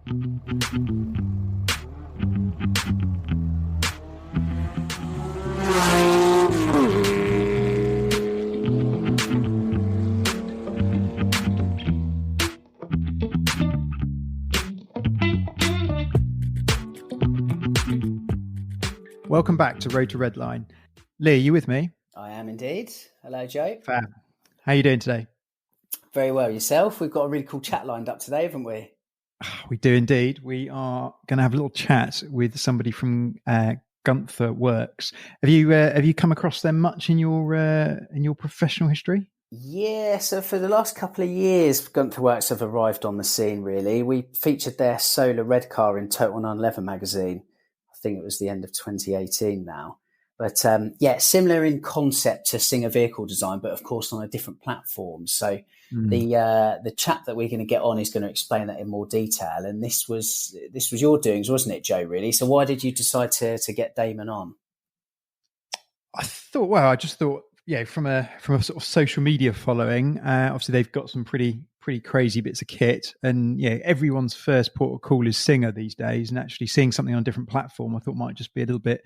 Welcome back to Road to Redline. Lee, you with me? I am indeed. Hello, Joe. Fab. How are you doing today? Very well. Yourself? We've got a really cool chat lined up today, haven't we? We do indeed. We are going to have a little chat with somebody from Guntherwerks. Have you come across them much in your professional history? Yeah, so for the last couple of years, Guntherwerks have arrived on the scene, really. We featured their solar red car in Total 911 magazine. I think it was the end of 2018 now. But yeah, similar in concept to Singer vehicle design, but of course on a different platform. So the chap that we're going to get on is going to explain that in more detail. And this was your doings, wasn't it, Joe, really? So why did you decide to get Damon on? I just thought, yeah, from a sort of social media following, obviously they've got some pretty crazy bits of kit, and yeah, everyone's first port of call is Singer these days, and actually seeing something on a different platform, I thought might just be a little bit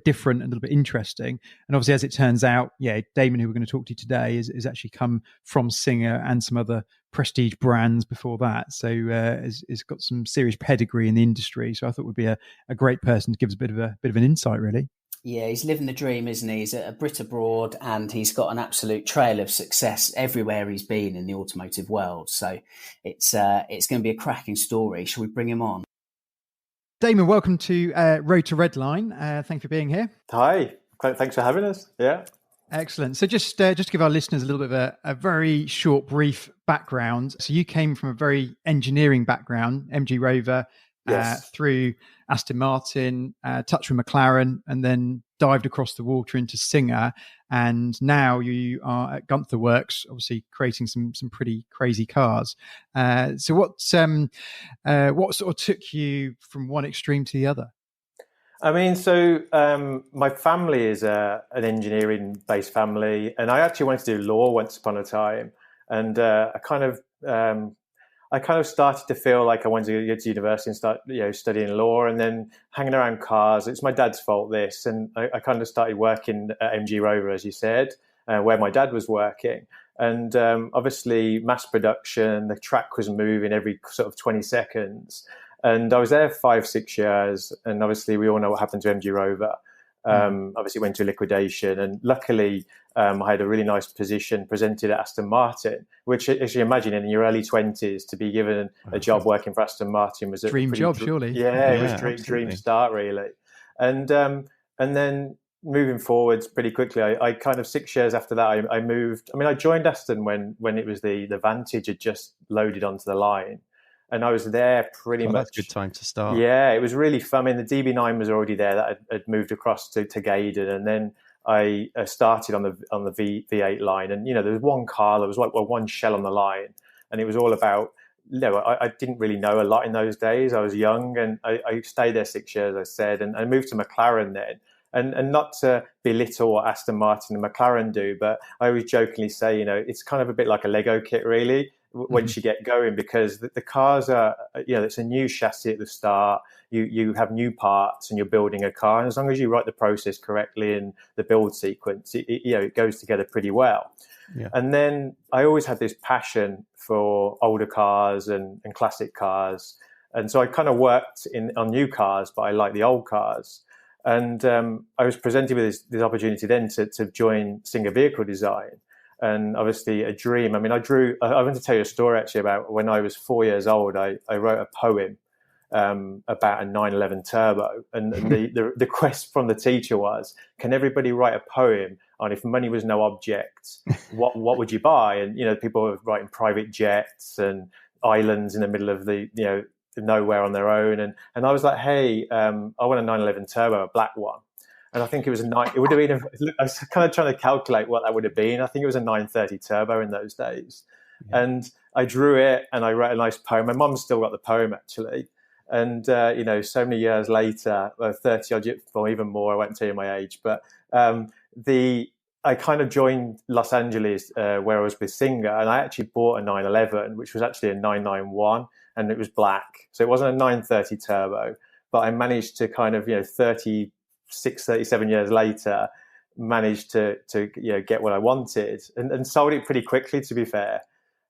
different, and a little bit interesting. And obviously, as it turns out, yeah, Damon, who we're going to talk to today, is actually come from Singer and some other prestige brands before that, so has got some serious pedigree in the industry. So I thought would be a great person to give us a bit of an insight, really. Yeah, he's living the dream, isn't he? He's a Brit abroad, and he's got an absolute trail of success everywhere he's been in the automotive world. So it's going to be a cracking story. Shall we bring him on? Damon, welcome to Road to Redline. Thanks for being here. Hi, thanks for having us. Yeah. Excellent. So just to give our listeners a little bit of a very short, brief background. So you came from a very engineering background, MG Rover, yes, through Aston Martin, touched with McLaren, and then dived across the water into Singer. And now you are at Guntherwerks, obviously creating some pretty crazy cars. So what sort of took you from one extreme to the other? I mean, so my family is an engineering-based family, and I actually wanted to do law once upon a time. And I kind of started to feel like I wanted to go to university and start, studying law, and then hanging around cars. It's my dad's fault, this. And I kind of started working at MG Rover, as you said, where my dad was working. And obviously mass production, the track was moving every sort of 20 seconds. And I was there 5-6 years. And obviously we all know what happened to MG Rover. Obviously went to liquidation, and luckily I had a really nice position presented at Aston Martin, which, as you imagine, in your early 20s to be given a job working for Aston Martin was a dream job, surely. Yeah, it was dream start, really. And then moving forwards pretty quickly, I kind of 6 years after that, I moved. I mean, I joined Aston when it was the Vantage had just loaded onto the line. And I was there pretty much. That's a good time to start. Yeah, it was really fun. I mean, the DB9 was already there that had moved across to Gaydon, and then I started on the V8 line. And there was one car, there was like one shell on the line, and it was all about. I didn't really know a lot in those days. I was young, and I stayed there 6 years, I said, and I moved to McLaren then. And not to belittle what Aston Martin and McLaren do, but I always jokingly say, it's kind of a bit like a Lego kit, really, once you get going, because the cars are, it's a new chassis at the start. You have new parts and you're building a car. And as long as you write the process correctly and the build sequence, it goes together pretty well. Yeah. And then I always had this passion for older cars and classic cars. And so I kind of worked on new cars, but I like the old cars. And I was presented with this opportunity then to join Singer Vehicle Design. And obviously a dream. I mean, I want to tell you a story actually about when I was 4 years old. I wrote a poem about a 911 turbo. And the quest from the teacher was, can everybody write a poem on if money was no object, what would you buy? And, people were writing private jets and islands in the middle of the, nowhere on their own. And I was like, hey, I want a 911 turbo, a black one. And I think it was it would have been, I was kind of trying to calculate what that would have been. I think it was a 930 turbo in those days. Yeah. And I drew it and I wrote a nice poem. My mum's still got the poem, actually. And, so many years later, 30 odd, or even more, I won't tell you my age, but I kind of joined Los Angeles where I was with Singer, and I actually bought a 911, which was actually a 991. and it was black. So it wasn't a 930 turbo, but I managed to kind of, 36, 37 years later, managed to get what I wanted, and sold it pretty quickly, to be fair.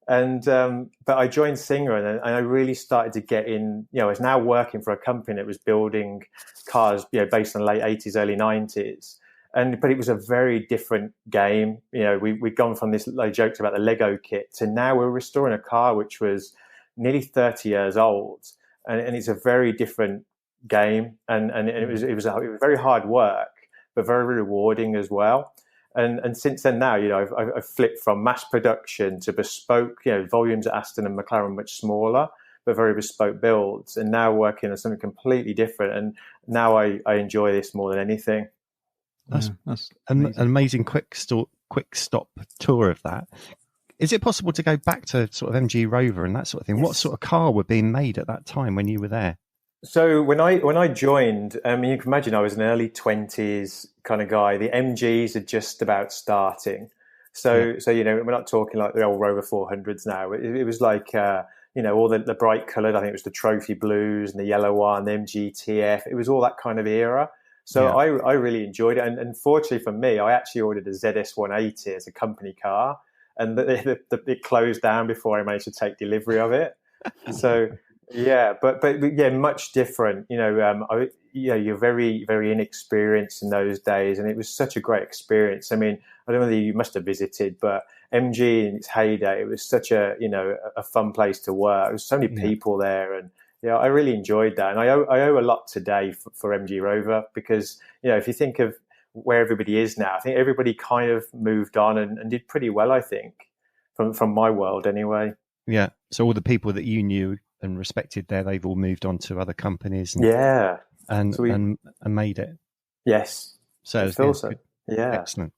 And but I joined Singer, and I really started to get in. I was now working for a company that was building cars, based on the late 80s, early 90s. But it was a very different game. We'd gone from this, I joked about the Lego kit, to now we're restoring a car which was nearly 30 years old, and it's a very different game. And it was very hard work, but very rewarding as well. And since then, now I've flipped from mass production to bespoke. Volumes at Aston and McLaren much smaller, but very bespoke builds. And now working on something completely different. And now I enjoy this more than anything. That's an amazing quick stop tour of that. Is it possible to go back to sort of MG Rover and that sort of thing? Yes. What sort of car were being made at that time when you were there? So when I joined, you can imagine I was an early 20s kind of guy. The MGs are just about starting. So we're not talking like the old Rover 400s now. It was like all the bright coloured. I think it was the trophy blues and the yellow one, the MGTF. It was all that kind of era. So I really enjoyed it. And fortunately for me, I actually ordered a S1E12 as a company car, and it closed down before I managed to take delivery of it. So. Yeah, but much different. You're very, very inexperienced in those days, and it was such a great experience. I mean, I don't know whether you must have visited, but MG in its heyday, it was such a fun place to work. There was so many people there, and I really enjoyed that. And I owe a lot today for MG Rover, because if you think of where everybody is now, I think everybody kind of moved on and did pretty well. I think from my world anyway. Yeah. So all the people that you knew and respected there, they've all moved on to other companies and made it. Yes. So excellent.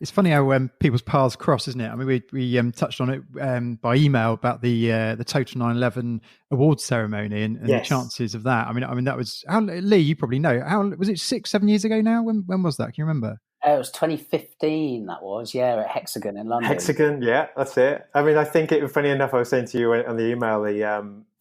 It's funny how people's paths cross, isn't it? I mean, we touched on it by email about the Total 911 awards ceremony and the chances of that. I mean that was Lee, you probably know. How was it? 6-7 years ago now? When was that? Can you remember? It was 2015. That was at Hexagon in London. Hexagon, yeah, that's it. I mean, I think it was funny enough. I was saying to you on the email,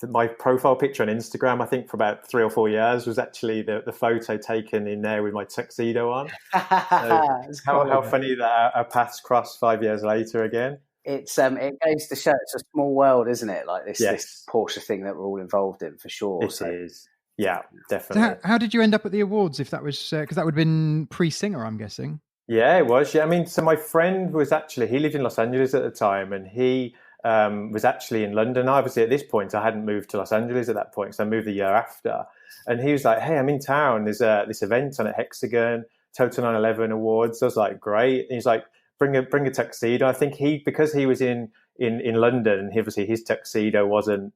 my profile picture on Instagram, I think for about 3 or 4 years, was actually the photo taken in there with my tuxedo on. So how funny that our paths crossed 5 years later again. It goes to show it's a small world, isn't it? Like this Porsche thing that we're all involved in, for sure. It is. Yeah, definitely. So how did you end up at the awards? If that was because that would have been pre-Singer, I'm guessing. Yeah, it was. Yeah, I mean, so my friend he lived in Los Angeles at the time, and he was actually in London. Obviously, at this point, I hadn't moved to Los Angeles at that point, so I moved the year after. And he was like, "Hey, I'm in town. There's this event on at Hexagon, Total 911 Awards." I was like, "Great." And he's like, "Bring a tuxedo." I think because he was in London, and obviously his tuxedo wasn't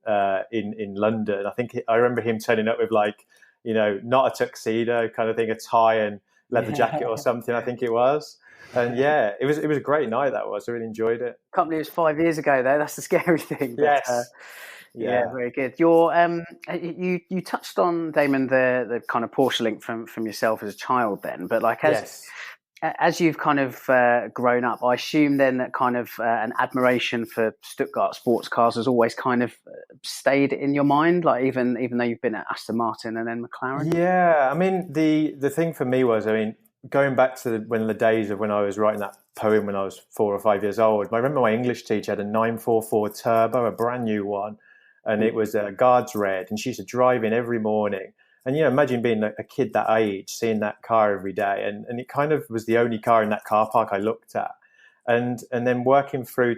in London. I remember him turning up with not a tuxedo kind of thing, a tie and leather jacket or something. I think it was, and it was a great night. That was. I really enjoyed it. Can't believe it was 5 years ago though. That's the scary thing. Yes. Yeah, very good. You touched on, Damon, the kind of Porsche link from yourself as a child then, but as you've kind of grown up, I assume then that kind of an admiration for Stuttgart sports cars has always kind of stayed in your mind, like even though you've been at Aston Martin and then McLaren? Yeah, I mean, the thing for me was, going back to the days of when I was writing that poem when I was 4 or 5 years old, I remember my English teacher had a 944 Turbo, a brand new one, and it was a Guards Red, and she used to drive in every morning. And, imagine being a kid that age, seeing that car every day. And it kind of was the only car in that car park I looked at. And then working through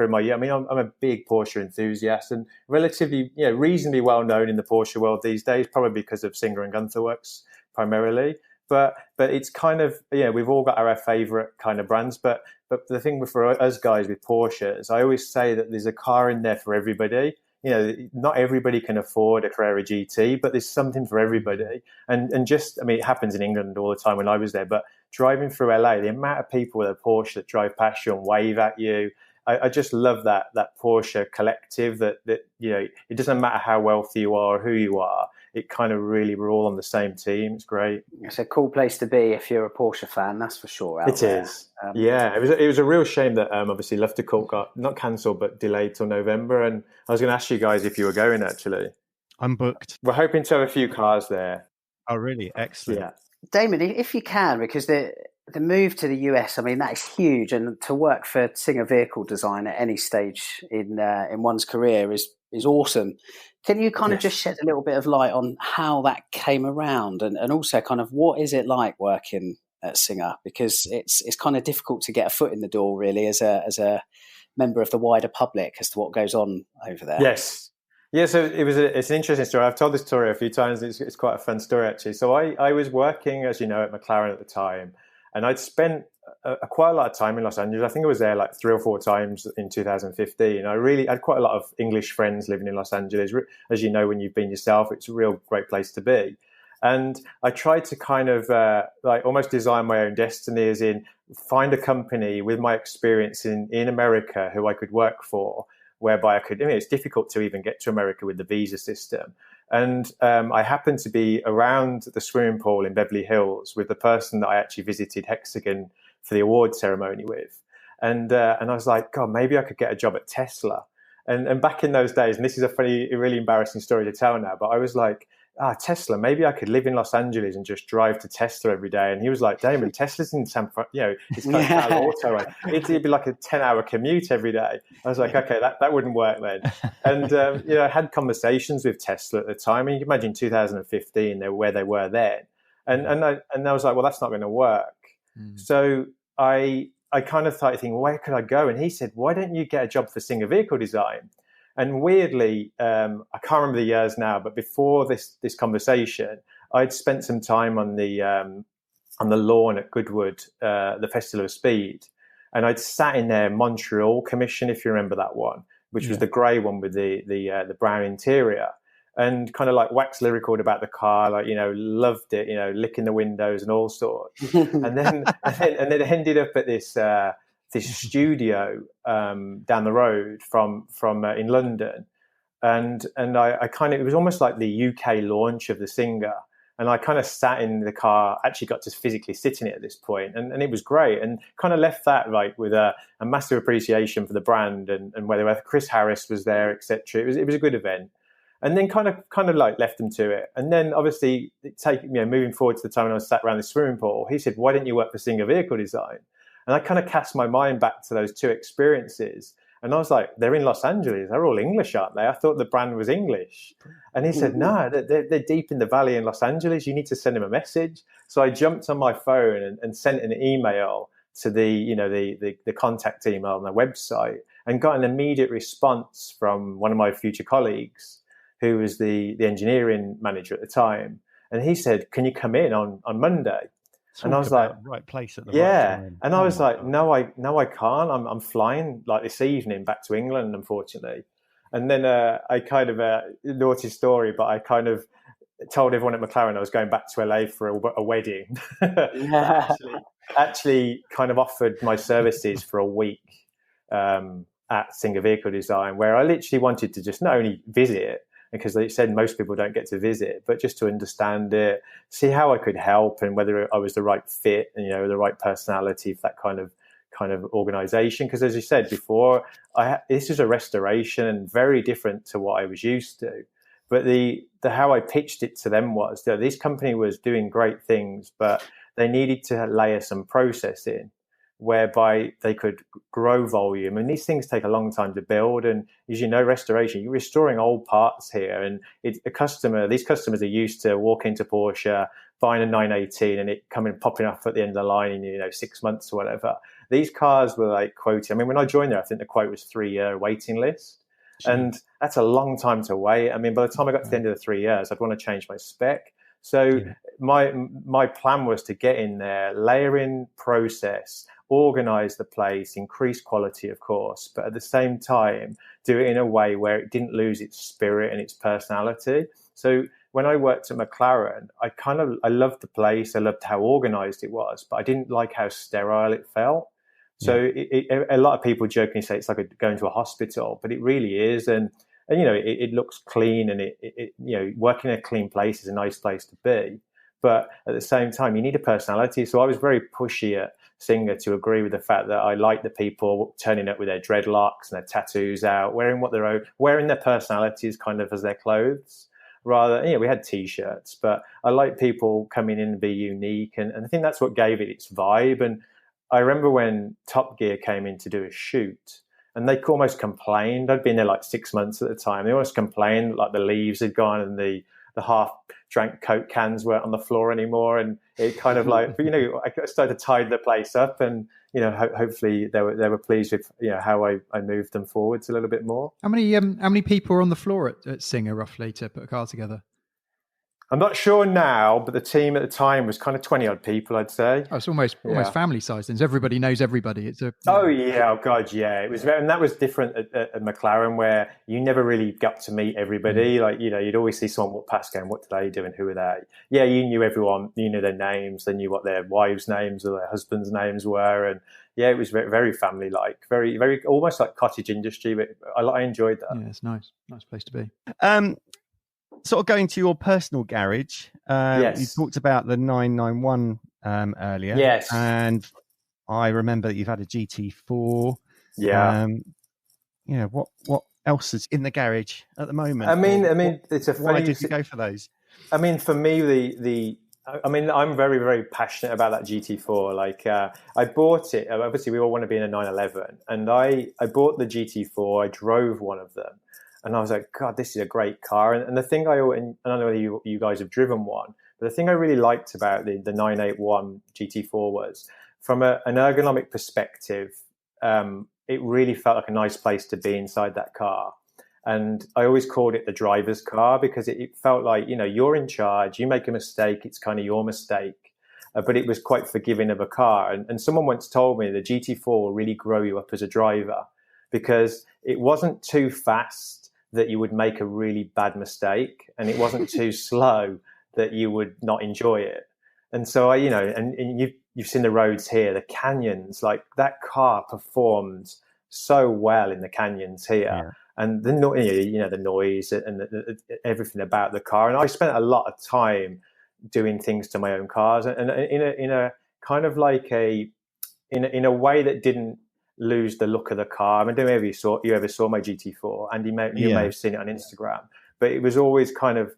my year, I'm a big Porsche enthusiast and relatively, reasonably well known in the Porsche world these days, probably because of Singer and Guntherwerks primarily. But it's kind of, we've all got our favourite kind of brands. But the thing for us guys with Porsches, I always say that there's a car in there for everybody. Not everybody can afford a Carrera GT, but there's something for everybody. And just, it happens in England all the time when I was there, but driving through LA, the amount of people with a Porsche that drive past you and wave at you, I just love that Porsche collective that, you know, it doesn't matter how wealthy you are or who you are. It kind of really, we're all on the same team. It's great. It's a cool place to be if you're a Porsche fan, that's for sure. It is. Yeah, it was a real shame that obviously Love to Court got not cancelled but delayed till November. And I was going to ask you guys if you were going, actually. I'm booked. We're hoping to have a few cars there. Oh, really? Excellent. Yeah. Damon, if you can, because the move to the US, I mean, that is huge, and to work for Singer vehicle design at any stage in one's career is awesome. Can you kind of just shed a little bit of light on how that came around, and also kind of what is it like working at Singer? Because it's kind of difficult to get a foot in the door, really, as a member of the wider public as to what goes on over there. Yes. Yeah, so it's an interesting story. I've told this story a few times. It's quite a fun story, actually. So I was working, as you know, at McLaren at the time, and I'd spent quite a lot of time in Los Angeles. I think I was there like 3 or 4 times in 2015. I had quite a lot of English friends living in Los Angeles. As you know, when you've been yourself, it's a real great place to be. And I tried to kind of like almost design my own destiny, as in find a company with my experience in America who I could work for, whereby it's difficult to even get to America with the visa system. And I happened to be around the swimming pool in Beverly Hills with the person that I actually visited Hexagon for the award ceremony with. And I was like, God, maybe I could get a job at Tesla. And back in those days, and this is a really embarrassing story to tell now, but I was like, Tesla, maybe I could live in Los Angeles and just drive to Tesla every day. And he was like, Damon, Tesla's in San Francisco, you know, it's kind of auto. It'd be like a 10-hour commute every day. I was like, okay, that wouldn't work then. And, you know, I had conversations with Tesla at the time. And you can imagine 2015, where they were then. And I was like, well, that's not going to work. So I kind of started thinking, where could I go? And he said, why don't you get a job for Singer Vehicle Design? And weirdly, I can't remember the years now, but before this conversation, I'd spent some time on the lawn at Goodwood, the Festival of Speed, and I'd sat in their Montreal commission, if you remember that one, which was the grey one with the brown interior, and kind of like wax lyrical about the car, like, you know, loved it, you know, licking the windows and all sorts, and then ended up at this studio down the road from in London, and I kind of, it was almost like the UK launch of the Singer, and I kind of sat in the car, actually got to physically sit in it at this point, and it was great, and kind of left that like with a massive appreciation for the brand, and whether Chris Harris was there, etc. It was a good event. And then kind of like left them to it. And then obviously moving forward to the time when I was sat around the swimming pool, he said, why didn't you work for Singer Vehicle Design? And I kind of cast my mind back to those 2 experiences. And I was like, they're in Los Angeles. They're all English, aren't they? I thought the brand was English. And he said, no, they're deep in the valley in Los Angeles. You need to send him a message. So I jumped on my phone and sent an email to the contact email on their website, and got an immediate response from one of my future colleagues, who was the engineering manager at the time. And he said, can you come in on Monday? And I was like, right place at the right time. And I was like, no, I can't. I'm flying like this evening back to England, unfortunately. And then I kind of naughty story, but I kind of told everyone at McLaren I was going back to LA for a wedding. actually kind of offered my services for a week at Singer Vehicle Design, where I literally wanted to just not only visit it, because they said most people don't get to visit, but just to understand it, see how I could help, and whether I was the right fit and, you know, the right personality for that kind of organization. Because as you said before, this is a restoration, very different to what I was used to. But the how I pitched it to them was that this company was doing great things, but they needed to layer some process in, whereby they could grow volume. And these things take a long time to build. And as you know, restoration, you're restoring old parts here. And these customers are used to walk into Porsche, buying a 918 and it popping up at the end of the line in, 6 months or whatever. These cars were like quoted. I mean, when I joined there, I think the quote was 3-year waiting list. Sure. And that's a long time to wait. I mean, by the time I got to the end of the 3 years, I'd want to change my spec. So my plan was to get in there, layer in process, organize the place, increase quality, of course, but at the same time, do it in a way where it didn't lose its spirit and its personality. So when I worked at McLaren, I loved the place. I loved how organized it was, but I didn't like how sterile it felt. So a lot of people jokingly say it's like going to a hospital, but it really is. And it looks clean, and it working in a clean place is a nice place to be. But at the same time, you need a personality. So I was very pushy at Singer to agree with the fact that I like the people turning up with their dreadlocks and their tattoos out, wearing their personalities kind of as their clothes. Rather, we had T-shirts, but I like people coming in and be unique, and I think that's what gave it its vibe. And I remember when Top Gear came in to do a shoot, and they almost complained. I'd been there like 6 months at the time. They almost complained like the leaves had gone and the half-drank Coke cans weren't on the floor anymore, and it kind of like, I started to tidy the place up, and hopefully they were pleased with how I moved them forwards a little bit more. How many people are on the floor at Singer roughly to put a car together? I'm not sure now, but the team at the time was kind of 20-odd people, I'd say. Oh, it's almost family size. Then everybody knows everybody. It was and that was different at McLaren, where you never really got to meet everybody. Like you'd always see someone walk past going, "What do they do and who are they?" Yeah, you knew everyone. You knew their names. They knew what their wives' names or their husbands' names were, and it was very, very family-like, very, very almost like cottage industry. But I enjoyed that. Yeah, it's nice place to be. Sort of going to your personal garage, yes. You talked about the 991 earlier. Yes. And I remember that you've had a GT4. Yeah. What else is in the garage at the moment? I mean, it's a funny... Why did you go for those? I mean, for me, I'm very, very passionate about that GT4. Like, I bought it. Obviously, we all want to be in a 911. And I bought the GT4. I drove one of them. And I was like, God, this is a great car. And the thing I don't know whether you guys have driven one, but the thing I really liked about the 981 GT4 was, from an ergonomic perspective, it really felt like a nice place to be inside that car. And I always called it the driver's car, because it felt like, you're in charge, you make a mistake, it's kind of your mistake. But it was quite forgiving of a car. And someone once told me the GT4 will really grow you up as a driver, because it wasn't too fast that you would make a really bad mistake, and it wasn't too slow that you would not enjoy it. And so and you've seen the roads here, the canyons, like that car performed so well in the canyons here. Yeah. And the noise and everything about the car. And I spent a lot of time doing things to my own cars, and in a kind of like in a way that didn't lose the look of the car. I mean, I don't know if you ever saw my GT4, and you may have seen it on Instagram, but it was always kind of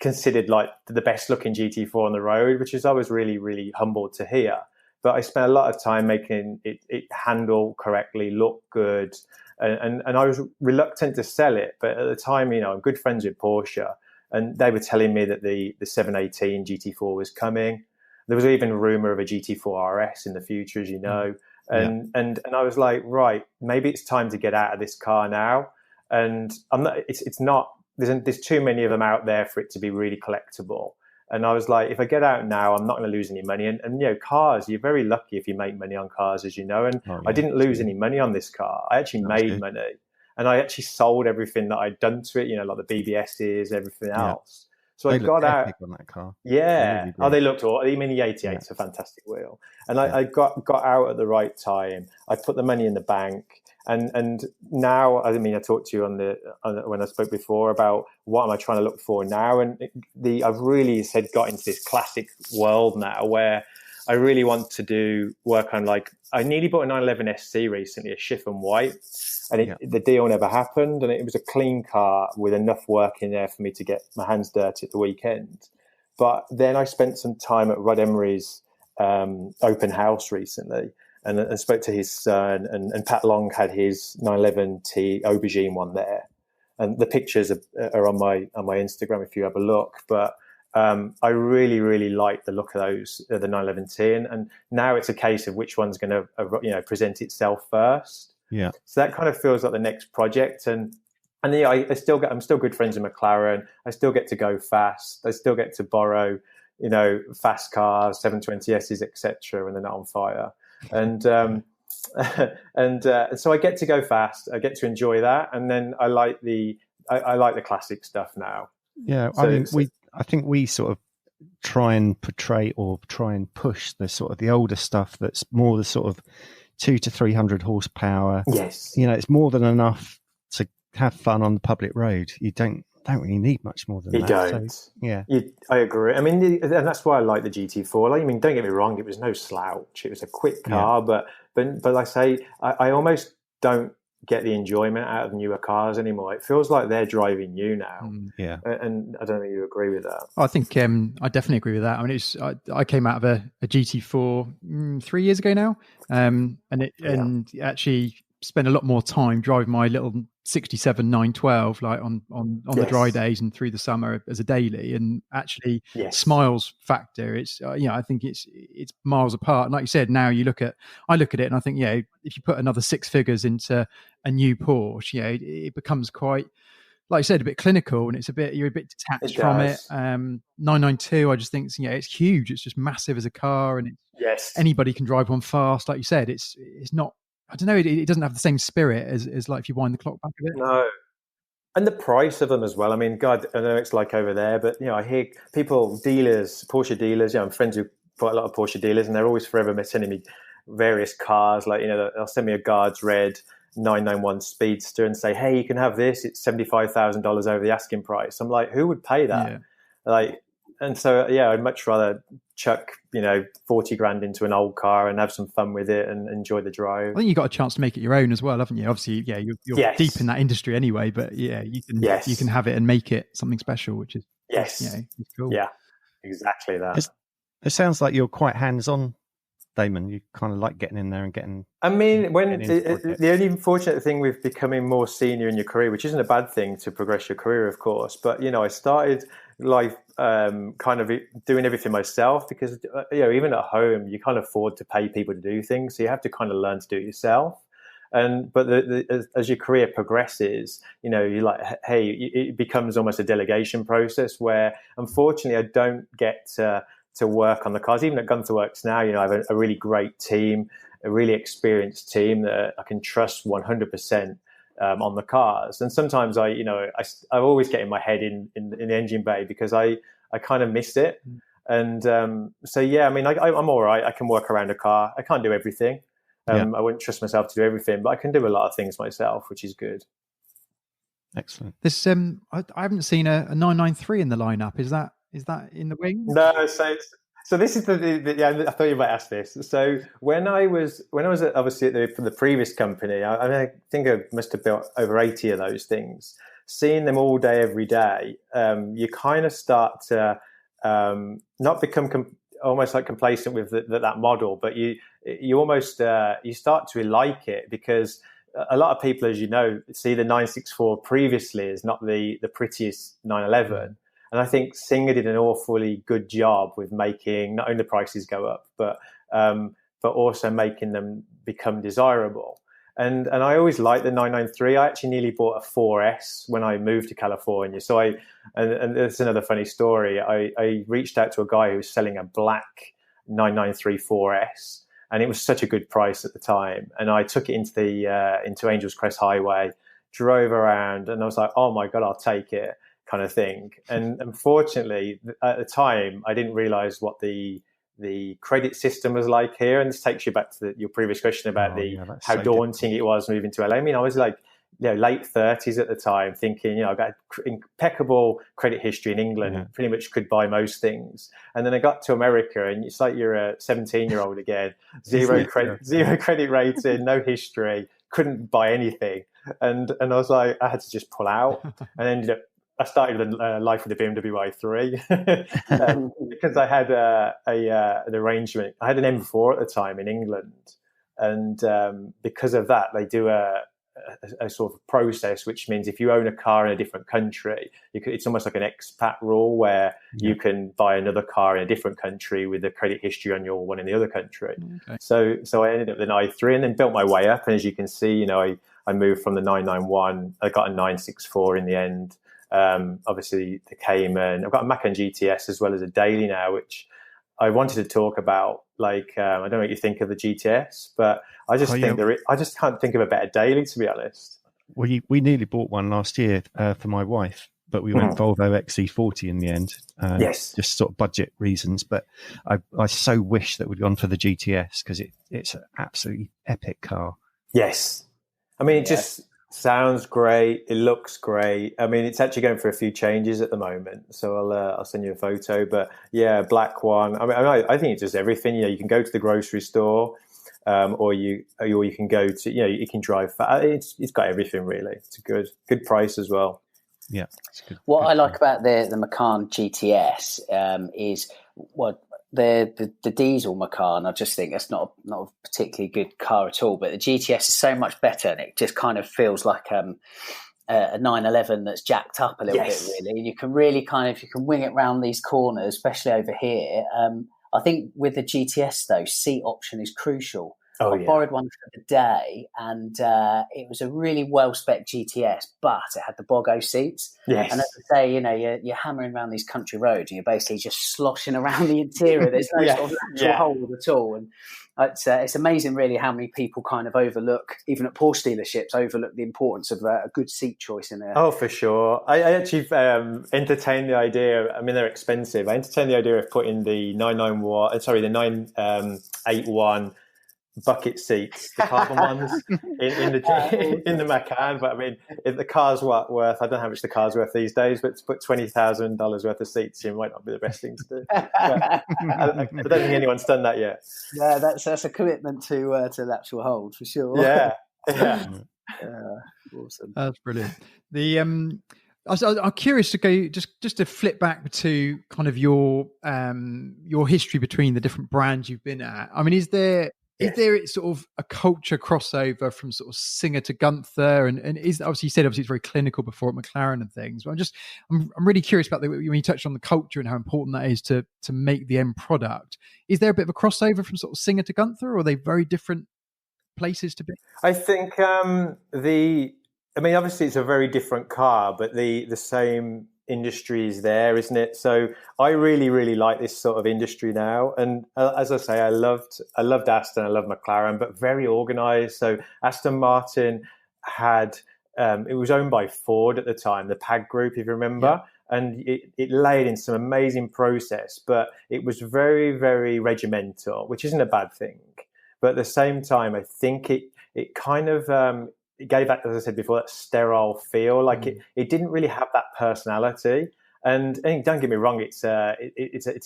considered like the best looking GT4 on the road, which is I was really, really humbled to hear. But I spent a lot of time making it handle correctly, look good, and I was reluctant to sell it. But at the time, I'm good friends with Porsche, and they were telling me that the 718 GT4 was coming. There was even a rumor of a GT4 RS in the future, as you know. And I was like, right, maybe it's time to get out of this car now. And it's not, there's too many of them out there for it to be really collectible. And I was like, if I get out now, I'm not going to lose any money. And cars, you're very lucky if you make money on cars, as you know. And I didn't lose any money on this car. I actually made money. And I actually sold everything that I'd done to it, like the BBSs, everything else. So I got out on that car. Yeah. They looked all. I mean, the 88's a fantastic wheel. And I got out at the right time. I put the money in the bank. And now, I mean, I talked to you when I spoke before about what am I trying to look for now. And I've really got into this classic world now, where I really want to do work on, like, I nearly bought a 911 SC recently, a chiffon white. And the deal never happened, and it was a clean car with enough work in there for me to get my hands dirty at the weekend. But then I spent some time at Rod Emery's open house recently, and spoke to his son, and Pat Long had his 911T Aubergine one there, and the pictures are on my Instagram if you have a look. But I really, really like the look of those, the 911T, and now it's a case of which one's going to present itself first. Yeah. So that kind of feels like the next project. And I'm still good friends with McLaren. I still get to go fast. I still get to borrow, fast cars, 720Ss, etc. when they're not on fire. And so I get to go fast. I get to enjoy that. And then I like the classic stuff now. Yeah. I think we sort of try and portray or try and push the sort of the older stuff that's more the sort of 200 to 300 horsepower. Yes. It's more than enough to have fun on the public road. You don't really need much more than that. You don't. So, yeah. I agree. I mean, and that's why I like the GT4. Like, I mean, don't get me wrong, it was no slouch. It was a quick car, but like I say, I almost don't get the enjoyment out of newer cars anymore. It feels like they're driving you now. Yeah. And I don't think you agree with that. I think I definitely agree with that. I mean, I came out of a GT4 3 years ago now, and actually spent a lot more time driving my little 67 912 like on the dry days and through the summer as a daily, and actually smiles factor, it's I think it's miles apart. And like you said, now I look at it and I think if you put another six figures into a new Porsche, it becomes quite, like I said, a bit clinical, and you're a bit detached from it. 992, I just think it's huge. It's just massive as a car, and anybody can drive one fast. Like you said, it's not. I don't know. It doesn't have the same spirit as like if you wind the clock back a bit. No, and the price of them as well. I mean, God, I know it's like over there, but I hear people, Porsche dealers. I'm friends with quite a lot of Porsche dealers, and they're always forever sending me various cars. Like they'll send me a Guards Red 991 Speedster and say, "Hey, you can have this. It's $75,000 over the asking price." I'm like, who would pay that? And so I'd much rather chuck 40 grand into an old car and have some fun with it and enjoy the drive. I think you got a chance to make it your own as well, haven't you? Obviously, you're deep in that industry anyway, but you can have it and make it something special, which is it's cool. Yeah, exactly that. It sounds like you're quite hands-on, Damon. You kind of like getting in there and getting. I mean, the only unfortunate thing with becoming more senior in your career, which isn't a bad thing to progress your career, of course, but I started life kind of doing everything myself because even at home you can't afford to pay people to do things, so you have to kind of learn to do it yourself. But as your career progresses, you're like, hey, it becomes almost a delegation process where unfortunately I don't get to work on the cars. Even at Guntherwerks now, I have a really great team, a really experienced team that I can trust 100%. On the cars, and sometimes I always get in my head in the engine bay because I kind of missed it, and I mean I'm all right. I can work around a car. I can't do everything. I wouldn't trust myself to do everything, but I can do a lot of things myself, which is good. Excellent. This I haven't seen a 993 in the lineup. Is that in the wings? No, so this is I thought you might ask this. So when I was obviously at the previous company, I think I must have built over 80 of those things. Seeing them all day, every day, you kind of start to not become almost like complacent with that model, but you almost you start to like it because a lot of people, as you know, see the 964 previously as not the prettiest 911. And I think Singer did an awfully good job with making not only the prices go up, but also making them become desirable. And I always liked the 993. I actually nearly bought a 4S when I moved to California. So and it's another funny story. I reached out to a guy who was selling a black 993 4S, and it was such a good price at the time. And I took it into Angels Crest Highway, drove around, and I was like, oh my God, I'll take it. Kind of thing. And unfortunately, at the time, I didn't realize what the credit system was like here. And this takes you back to your previous question about how daunting it was moving to LA. I mean, I was like, late 30s at the time, thinking, I've got impeccable credit history in England, pretty much could buy most things. And then I got to America, and it's like you're a 17-year-old again, zero credit rating, no history, couldn't buy anything. And I was like, I had to just pull out, and ended up. I started life with a BMW i3 because I had an arrangement. I had an M4 at the time in England, and because of that, they do a sort of process, which means if you own a car in a different country, it's almost like an expat rule where you can buy another car in a different country with the credit history on your one in the other country. Okay. So I ended up with an i3 and then built my way up. And as you can see, I moved from the 991. I got a 964 in the end. Obviously the Cayman. I've got a Macan GTS as well as a daily now, which I wanted to talk about. Like, I don't know what you think of the GTS, but I just I just can't think of a better daily, to be honest. Well, we nearly bought one last year for my wife, but we went Volvo XC40 in the end. Yes. Just sort of budget reasons. But I so wish that we'd gone for the GTS because it's an absolutely epic car. Yes. I mean, it just sounds great. It looks great. I mean, it's actually going for a few changes at the moment. So I'll send you a photo. But yeah, black one. I mean, I think it's just everything. You can go to the grocery store. Or you can go to, you can drive. It's got everything really. It's a good price as well. Yeah, it's good. What I like about the Macan GTS is the diesel Macan. I just think it's not a particularly good car at all. But the GTS is so much better, and it just kind of feels like a 911 that's jacked up a little bit, really. And you can really you can wing it around these corners, especially over here. I think with the GTS, though, seat option is crucial. I borrowed one for the day, and it was a really well-spec GTS, but it had the Bogo seats. Yes. And as I say, you're hammering around these country roads, and you're basically just sloshing around the interior. There's no sort of actual hold at all. And it's amazing, really, how many people kind of overlook, even at Porsche dealerships, overlook the importance of a good seat choice in there. Oh, for sure. I actually entertained the idea. I mean, they're expensive. I entertained the idea of putting the 981 bucket seats, the carbon ones, in the Macan. But I mean, if the car's worth, I don't know how much the car's worth these days, but to put $20,000 worth of seats in might not be the best thing to do. But I don't think anyone's done that yet. Yeah, that's a commitment to the actual hold for sure. Yeah. Awesome. That's brilliant. I'm curious to go just to flip back to kind of your history between the different brands you've been at. I mean, is there sort of a culture crossover from sort of Singer to Gunther, and is obviously you said it's very clinical before at McLaren and things, but I'm really curious about when you touched on the culture and how important that is to make the end product. Is there a bit of a crossover from sort of Singer to Gunther, or are they very different places to be? I think obviously it's a very different car, but the same industry is there, isn't it? So I really, really like this sort of industry now. And as I say, I loved Aston, I love McLaren, but very organized. So Aston Martin had, it was owned by Ford at the time, the PAG group, if you remember. Yeah. And it laid in some amazing process, but it was very, very regimental, which isn't a bad thing. But at the same time, I think it kind of, it gave that, as I said before, that sterile feel. Like it didn't really have that personality. And don't get me wrong, it's a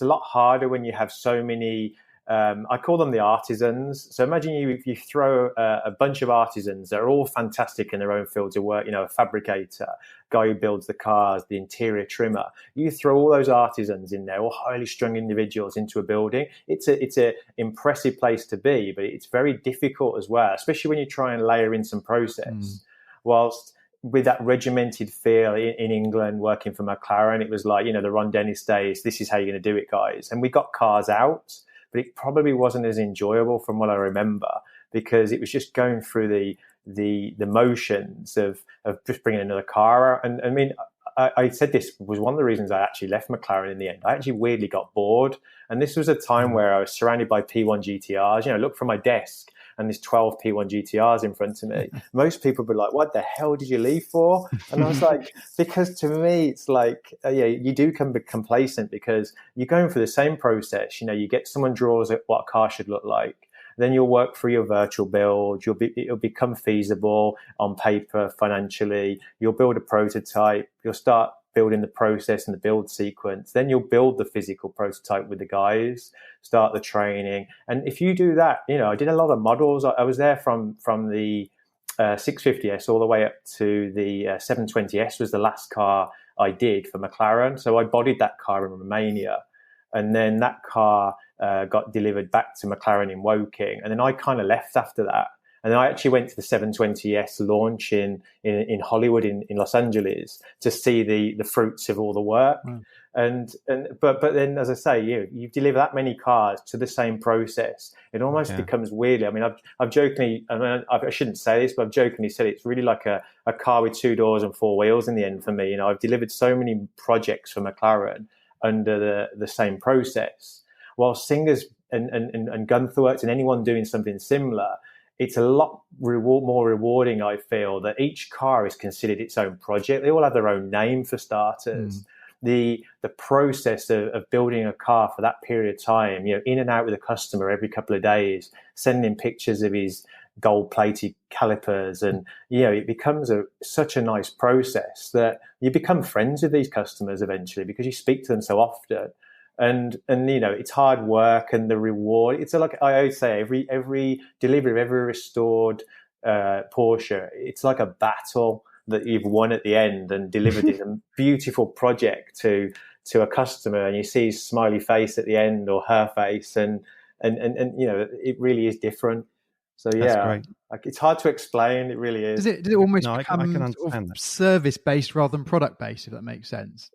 lot harder when you have so many. I call them the artisans. So imagine if you throw a bunch of artisans that are all fantastic in their own fields of work. A fabricator, guy who builds the cars, the interior trimmer. You throw all those artisans in there, all highly strung individuals into a building. It's a impressive place to be, but it's very difficult as well, especially when you try and layer in some process. Whilst with that regimented feel in England, working for McLaren, it was like, the Ron Dennis days, this is how you're going to do it, guys. And we got cars out, but it probably wasn't as enjoyable from what I remember, because it was just going through the motions of just bringing another car out. And I mean, I said this was one of the reasons I actually left McLaren in the end. I actually weirdly got bored. And this was a time where I was surrounded by P1 GTRs. Look from my desk and there's 12 P1 GTRs in front of me. Most people would be like, what the hell did you leave for? And I was like, because to me, it's like, you do become complacent because you're going through the same process. You get someone draws what a car should look like. Then you'll work through your virtual build. It'll become feasible on paper financially. You'll build a prototype. You'll start building the process and the build sequence. Then you'll build the physical prototype with the guys, start the training. And if you do that, I did a lot of models. I was there from the 650S all the way up to the 720S was the last car I did for McLaren. So I bodied that car in Romania. And then that car got delivered back to McLaren in Woking. And then I kind of left after that. And then I actually went to the 720S launch in Hollywood, in Los Angeles, to see the fruits of all the work. But then, as I say, you deliver that many cars to the same process, it almost becomes weird. I mean, I've jokingly, I shouldn't say this, but I've jokingly said it's really like a car with 2 doors and 4 wheels in the end for me. I've delivered so many projects for McLaren under the same process. While Singers and Guntherwerks and anyone doing something similar, it's a lot more rewarding, I feel, that each car is considered its own project. They all have their own name for starters. The process of building a car for that period of time, in and out with a customer every couple of days, sending pictures of his gold-plated calipers, and it becomes such a nice process that you become friends with these customers eventually because you speak to them so often. And it's hard work, and the reward. It's like I always say, every delivery of every restored Porsche, it's like a battle that you've won at the end and delivered this beautiful project to a customer, and you see his smiley face at the end, or her face, and it really is different. So yeah, like, it's hard to explain. It really is. Does it almost I become can understand that. Service based rather than product based, if that makes sense?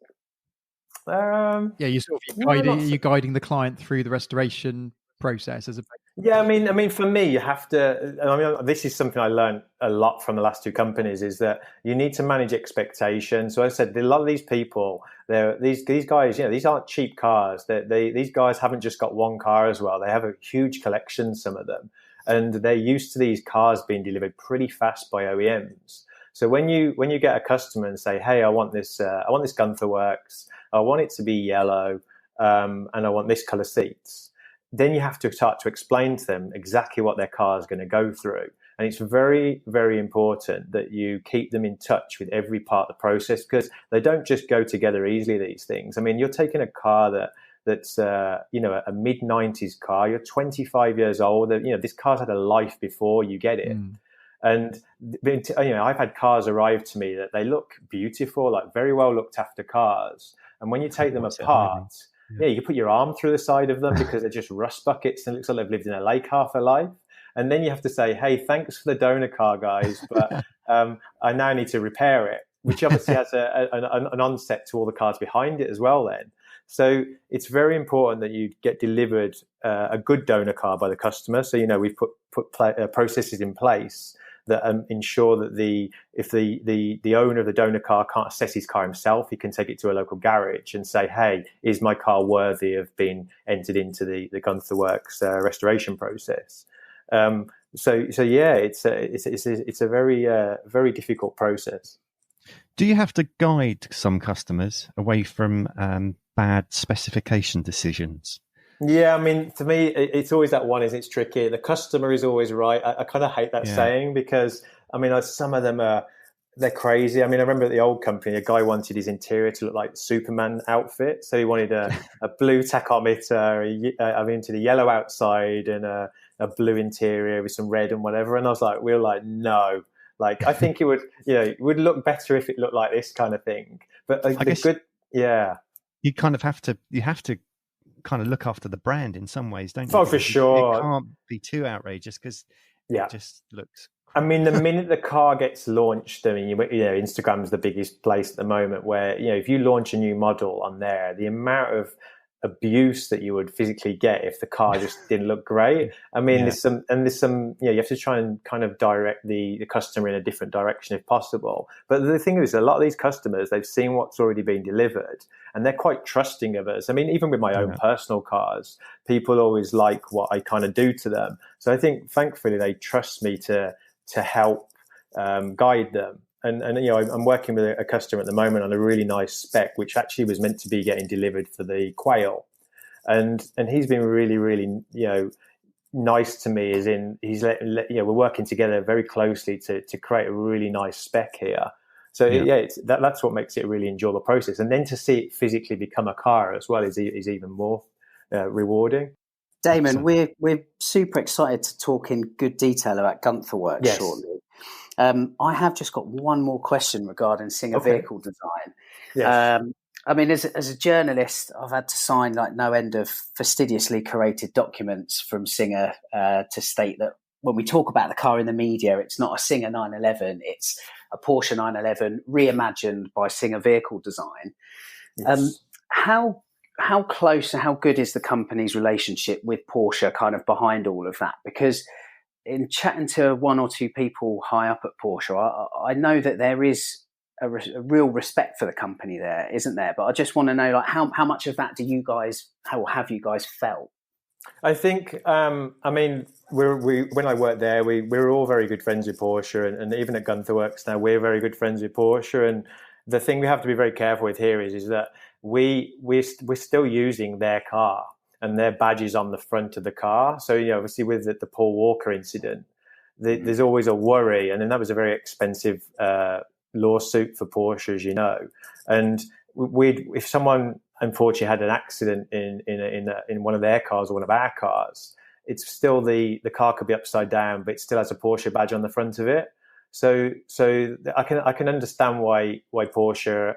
You're guiding the client through the restoration process as a. Yeah, I mean, for me, you have to. I mean, this is something I learned a lot from the last two companies, is that you need to manage expectations. So I said, a lot of these people, these guys, these aren't cheap cars. These guys haven't just got one car as well. They have a huge collection, some of them, and they're used to these cars being delivered pretty fast by OEMs. So when you get a customer and say, "Hey, I want this Guntherwerks. I want it to be yellow, and I want this color seats," then you have to start to explain to them exactly what their car is going to go through. And it's very, very important that you keep them in touch with every part of the process, because they don't just go together easily, these things. I mean, you're taking a car that's a mid-90s car. You're 25 years old. This car's had a life before you get it. And I've had cars arrive to me that they look beautiful, like very well looked after cars. And when you take them apart, you can put your arm through the side of them because they're just rust buckets and it looks like they've lived in a lake half their life. And then you have to say, "Hey, thanks for the donor car, guys, but I now need to repair it," which obviously has an onset to all the cars behind it as well then. So it's very important that you get delivered a good donor car by the customer. So, we've put processes in place that ensure that if the owner of the donor car can't assess his car himself, he can take it to a local garage and say, "Hey, is my car worthy of being entered into the Guntherwerks restoration process?" So yeah, it's a very very difficult process. Do you have to guide some customers away from bad specification decisions? Yeah, I mean, to me, it's always that one. It's tricky. The customer is always right. I kind of hate that saying, because I mean, some of them they're crazy. I mean, I remember at the old company, a guy wanted his interior to look like the Superman outfit, so he wanted a blue tachometer, into the yellow outside, and a blue interior with some red and whatever. And I was like, we were like, no. Like, I think it would look better if it looked like this kind of thing. But I guess you kind of have to kind of look after the brand in some ways, don't you? Oh, for sure. It can't be too outrageous because it just looks. I mean, the minute the car gets launched, I mean, Instagram's the biggest place at the moment where, if you launch a new model on there, the amount of abuse that you would physically get if the car just didn't look great. I mean, there's some, you have to try and kind of direct the customer in a different direction if possible. But the thing is, a lot of these customers, they've seen what's already been delivered and they're quite trusting of us. I mean, even with my own personal cars, people always like what I kind of do to them. So I think, thankfully, they trust me to help guide them. And I'm working with a customer at the moment on a really nice spec, which actually was meant to be getting delivered for the Quail, and he's been really, really nice to me. As in, he's we're working together very closely to create a really nice spec here. So that's what makes it a really enjoyable process. And then to see it physically become a car as well is even more rewarding. Damon, we're super excited to talk in good detail about Guntherwerks shortly. I have just got one more question regarding Singer vehicle design. Yes. I mean, as a journalist, I've had to sign like no end of fastidiously curated documents from Singer to state that when we talk about the car in the media, it's not a Singer 911, it's a Porsche 911 reimagined by Singer vehicle design. Yes. How close and how good is the company's relationship with Porsche kind of behind all of that? Because in chatting to one or two people high up at Porsche, I know that there is a real respect for the company there, isn't there? But I just want to know, like, how much of that do you guys, how have you guys felt? I think, I mean, when I worked there, we were all very good friends with Porsche, and even at Guntherwerks now, we're very good friends with Porsche. And the thing we have to be very careful with here is that we're still using their car and their badges on the front of the car. So, obviously with the Paul Walker incident, there's always a worry, and then that was a very expensive lawsuit for Porsche, as you know. And if someone unfortunately had an accident in one of their cars or one of our cars, it's still the car could be upside down, but it still has a Porsche badge on the front of it. So I can understand why Porsche,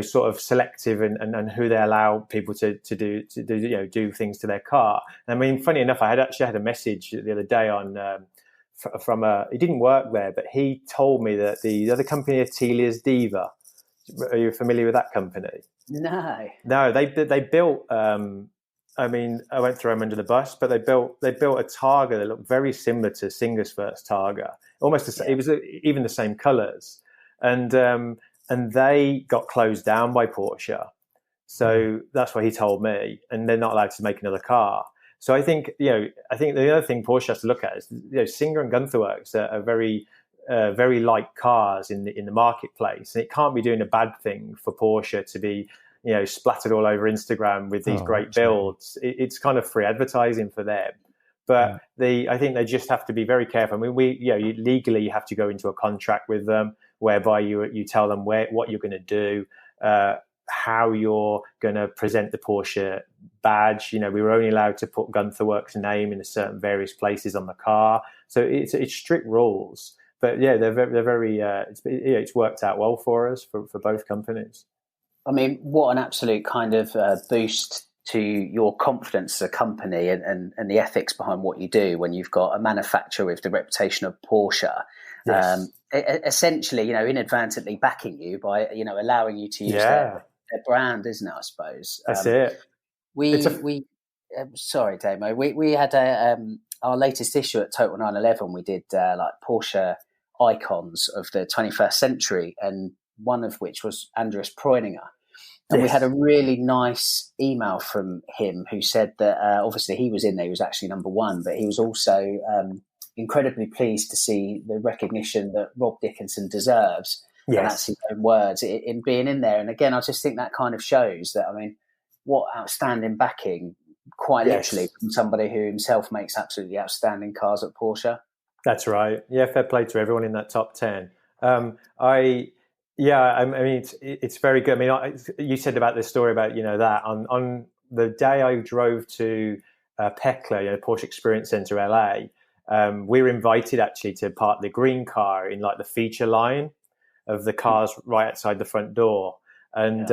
sort of selective and who they allow people to do things to their car. I mean, funny enough, I had a message the other day on from it didn't work there, but he told me that the other company, Telia's Diva. Are you familiar with that company? No, they built. I mean, I won't throw them under the bus, but they built a Targa that looked very similar to Singer's first Targa, almost the same. It was even the same colours, and they got closed down by Porsche. So that's what he told me, and they're not allowed to make another car. So I think the other thing Porsche has to look at is Singer and Guntherwerks are very light cars in the marketplace, and it can't be doing a bad thing for Porsche to be splattered all over Instagram with these great builds. It's kind of free advertising for them, but I think they just have to be very careful. I mean, you legally have to go into a contract with them whereby you tell them what you're going to do, how you're going to present the Porsche badge. We were only allowed to put Guntherwerks name in certain various places on the car, so it's strict rules. But they're very. It's worked out well for us for both companies. I mean, what an absolute kind of boost to your confidence as a company and the ethics behind what you do when you've got a manufacturer with the reputation of Porsche, essentially, inadvertently backing you by allowing you to use their brand, isn't it? I suppose that's it. Sorry, Damo. We had our latest issue at Total 911. We did like Porsche icons of the 21st century, and one of which was Andreas Preuninger. And we had a really nice email from him who said that obviously he was in there, he was actually number one, but he was also incredibly pleased to see the recognition that Rob Dickinson deserves, and that's his own words, in being in there. And again, I just think that kind of shows that, I mean, what outstanding backing, quite literally, from somebody who himself makes absolutely outstanding cars at Porsche. That's right. Yeah, fair play to everyone in that top 10. I mean, it's very good. I mean, you said about this story about, that on the day I drove to Pecla, Porsche Experience Centre, LA, we were invited actually to park the green car in like the feature line of the cars right outside the front door. And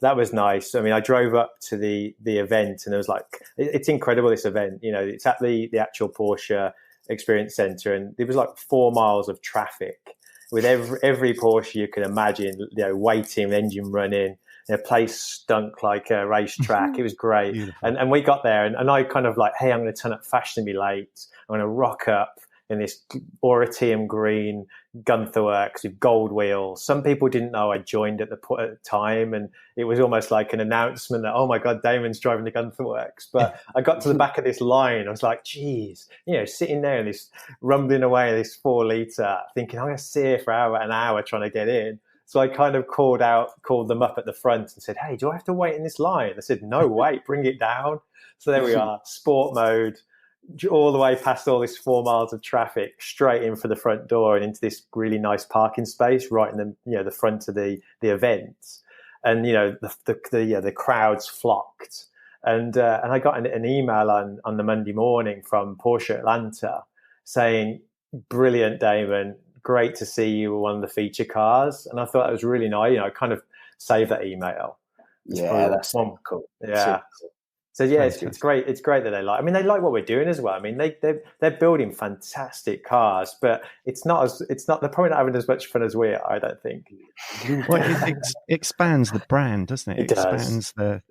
that was nice. I mean, I drove up to the event, and it was like, it's incredible, this event. It's at the actual Porsche Experience Centre, and there was like 4 miles of traffic with every Porsche you can imagine, waiting, engine running. The place stunk like a racetrack. It was great. And we got there, and I kind of like, hey, I'm going to turn up fashionably late. I'm going to rock up in this Oratium green Guntherwerks with gold wheels. Some people didn't know I joined at the time, and it was almost like an announcement that, oh my God, Damon's driving the Guntherwerks. But I got to the back of this line. I was like, geez, sitting there in this, rumbling away this 4 litre, thinking, I'm going to sit here for an hour trying to get in. So I kind of called them up at the front and said, hey, do I have to wait in this line? They said, no, wait, bring it down. So there we are, sport mode, all the way past all this 4 miles of traffic, straight in for the front door and into this really nice parking space right in the front of the event. And the crowds flocked, and I got an email on the Monday morning from Porsche Atlanta saying, brilliant, Damon, great to see you were one of the feature cars. And I thought that was really nice. I kind of saved that email. That's cool. Yeah. So it's great. It's great that they like. I mean, they like what we're doing as well. I mean, they're building fantastic cars, but they're probably not having as much fun as we are, I don't think. Well, it expands the brand, doesn't it? It expands does.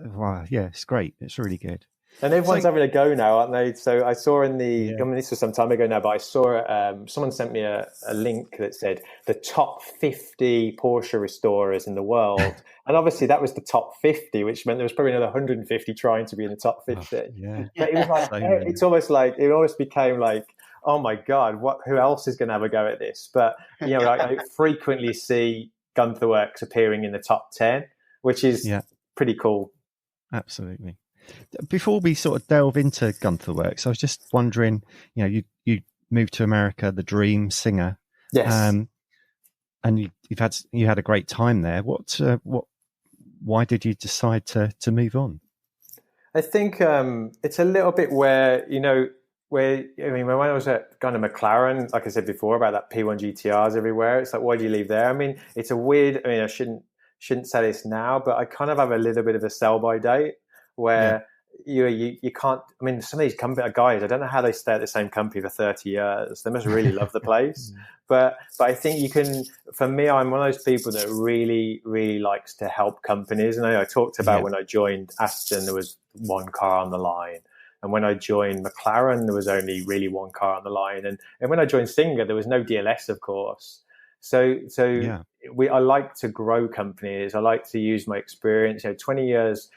Wow, yeah, it's great. It's really good. And everyone's having a go now, aren't they? So I saw I mean, this was some time ago now, but I saw someone sent me a link that said the top 50 Porsche restorers in the world. And obviously that was the top 50, which meant there was probably another 150 trying to be in the top 50. Oh, yeah. But it was like, it's almost like, it almost became like, oh my God, who else is going to have a go at this? But, I frequently see Guntherwerks appearing in the top 10, which is pretty cool. Absolutely. Before we sort of delve into Guntherwerks, I was just wondering, you moved to America, the dream Singer. Yes. And you had a great time there. Why did you decide to move on? I think it's a little bit where, when I was at kind of McLaren, like I said before about that P1 GTRs everywhere, it's like, why do you leave there? I mean, it's a weird, I shouldn't say this now, but I kind of have a little bit of a sell-by date where you can't, I mean, some of these guys, I don't know how they stay at the same company for 30 years. They must really love the place. But I think for me, I'm one of those people that really, really likes to help companies. And I talked about when I joined Aston, there was one car on the line. And when I joined McLaren, there was only really one car on the line. And when I joined Singer, there was no DLS, of course. So I like to grow companies. I like to use my experience. 20 years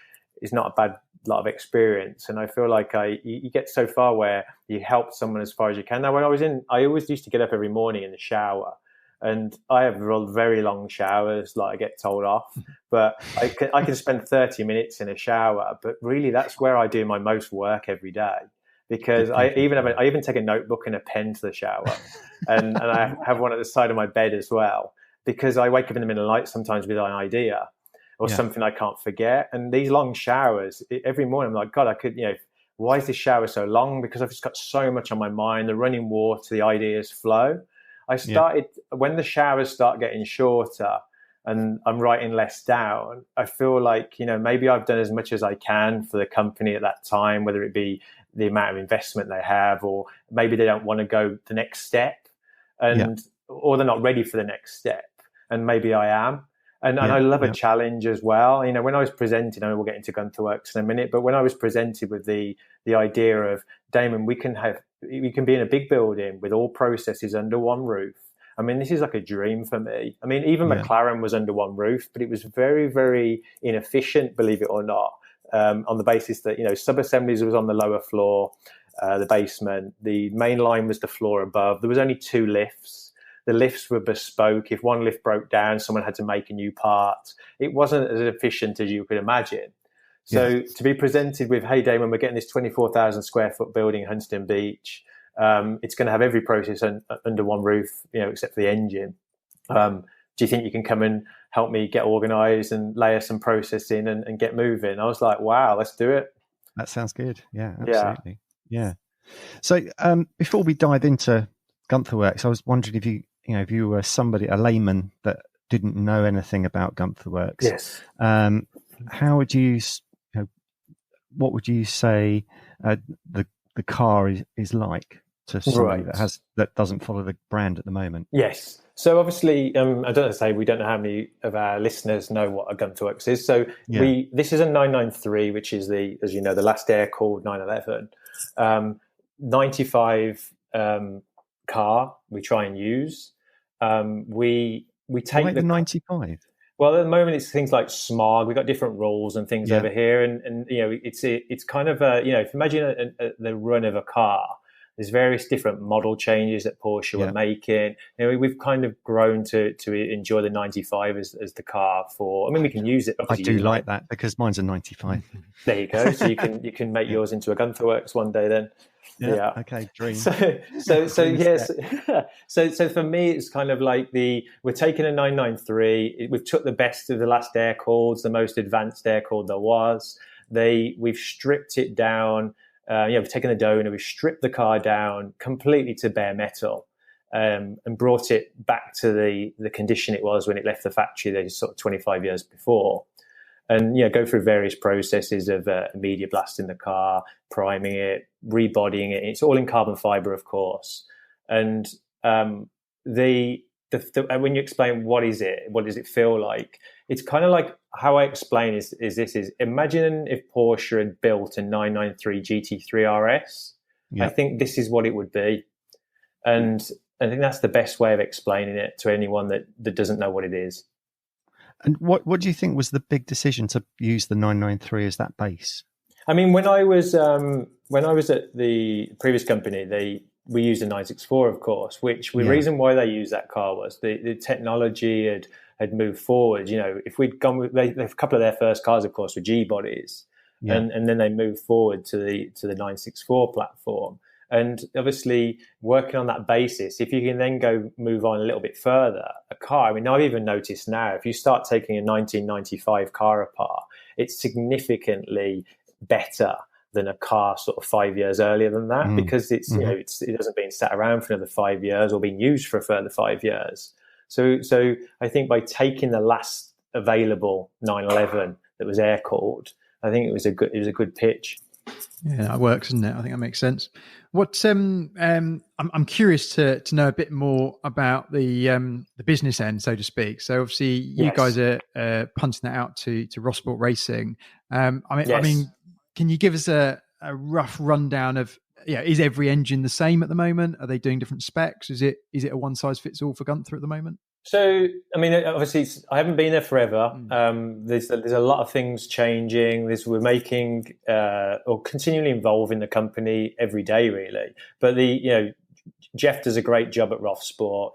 is not a bad lot of experience. And I feel like you get so far where you help someone as far as you can. Now, when I always used to get up every morning in the shower. And I have very long showers, like I get told off. But I can spend 30 minutes in a shower. But really, that's where I do my most work every day. Because I even take a notebook and a pen to the shower. and I have one at the side of my bed as well. Because I wake up in the middle of the night sometimes with an idea or something I can't forget. And these long showers, every morning I'm like, God, I could, why is this shower so long? Because I've just got so much on my mind, the running water, the ideas flow. I started, when the showers start getting shorter and I'm writing less down, I feel like, maybe I've done as much as I can for the company at that time, whether it be the amount of investment they have, or maybe they don't want to go the next step or they're not ready for the next step. And maybe I am. And I love a challenge as well. When I was presented, I know we'll get into Guntherwerks in a minute, but when I was presented with the idea of, Damon, we can be in a big building with all processes under one roof. I mean, this is like a dream for me. I mean, even McLaren was under one roof, but it was very, very inefficient, believe it or not, on the basis that, sub-assemblies was on the lower floor, the basement. The main line was the floor above. There was only 2 lifts. The lifts were bespoke. If one lift broke down, someone had to make a new part. It wasn't as efficient as you could imagine. So to be presented with, hey, Damon, we're getting this 24,000 square foot building in Huntington Beach. It's going to have every process under one roof, except for the engine. Do you think you can come and help me get organized and layer some process in and get moving? I was like, wow, let's do it. That sounds good. Yeah, absolutely. Yeah. So before we dive into Guntherwerks, I was wondering if you were a layman that didn't know anything about Guntherwerks. Yes. How would you, what would you say the car is like to somebody that doesn't follow the brand at the moment? Yes. So obviously, I don't know to say we don't know how many of our listeners know what a Guntherwerks is. So this is a 993, which is the last air-cooled 911. 95 car we try and use. We take the 95. Well, at the moment it's things like smog. We've got different rules and things over here, and it's kind of if you imagine the run of a car. There's various different model changes that Porsche were making. We've kind of grown to enjoy the 95 as the car for. I mean, we can use it. I do like that because mine's a 95. There you go. So you can make yours into a Guntherwerks one day then. Yeah. Okay. Dream. So yes. So for me, it's kind of like we're taking a 993. We've took the best of the last air cooleds, the most advanced air cooled there was. We've stripped it down. We've taken the donor, we've stripped the car down completely to bare metal, and brought it back to the condition it was when it left the factory. There, sort of 25 years before. And go through various processes of media blasting the car, priming it, rebodying it. It's all in carbon fiber, of course. And the when you explain what does it feel like, it's kind of like how I explain is imagine if Porsche had built a 993 GT3 RS. I think this is what it would be, and I think that's the best way of explaining it to anyone that doesn't know what it is. And what do you think was the big decision to use the 993 as that base? I mean, when I was at the previous company, we used a 964, of course, which the reason why they used that car was the technology had moved forward. You know, if we'd gone with a couple of their first cars, of course, were G bodies, and then they moved forward to the 964 platform. And obviously, working on that basis, if you can then move on a little bit further, a car. I mean, I've even noticed now, if you start taking a 1995 car apart, it's significantly better than a car sort of 5 years earlier than that, because it's it hasn't been sat around for another 5 years or been used for a further 5 years. So I think by taking the last available 911 that was air cooled, I think it was a good pitch. Yeah, that works, doesn't it? I think that makes sense. What I'm curious to know a bit more about the business end, so to speak. So obviously you guys are punting that out to Rossport Racing. I mean, can you give us a rough rundown of is every engine the same at the moment? Are they doing different specs? Is it a one size fits all for Gunther at the moment? So, I mean, obviously, I haven't been there forever. There's a lot of things changing. We're making or continually involving the company every day, really. But Jeff does a great job at Rossport.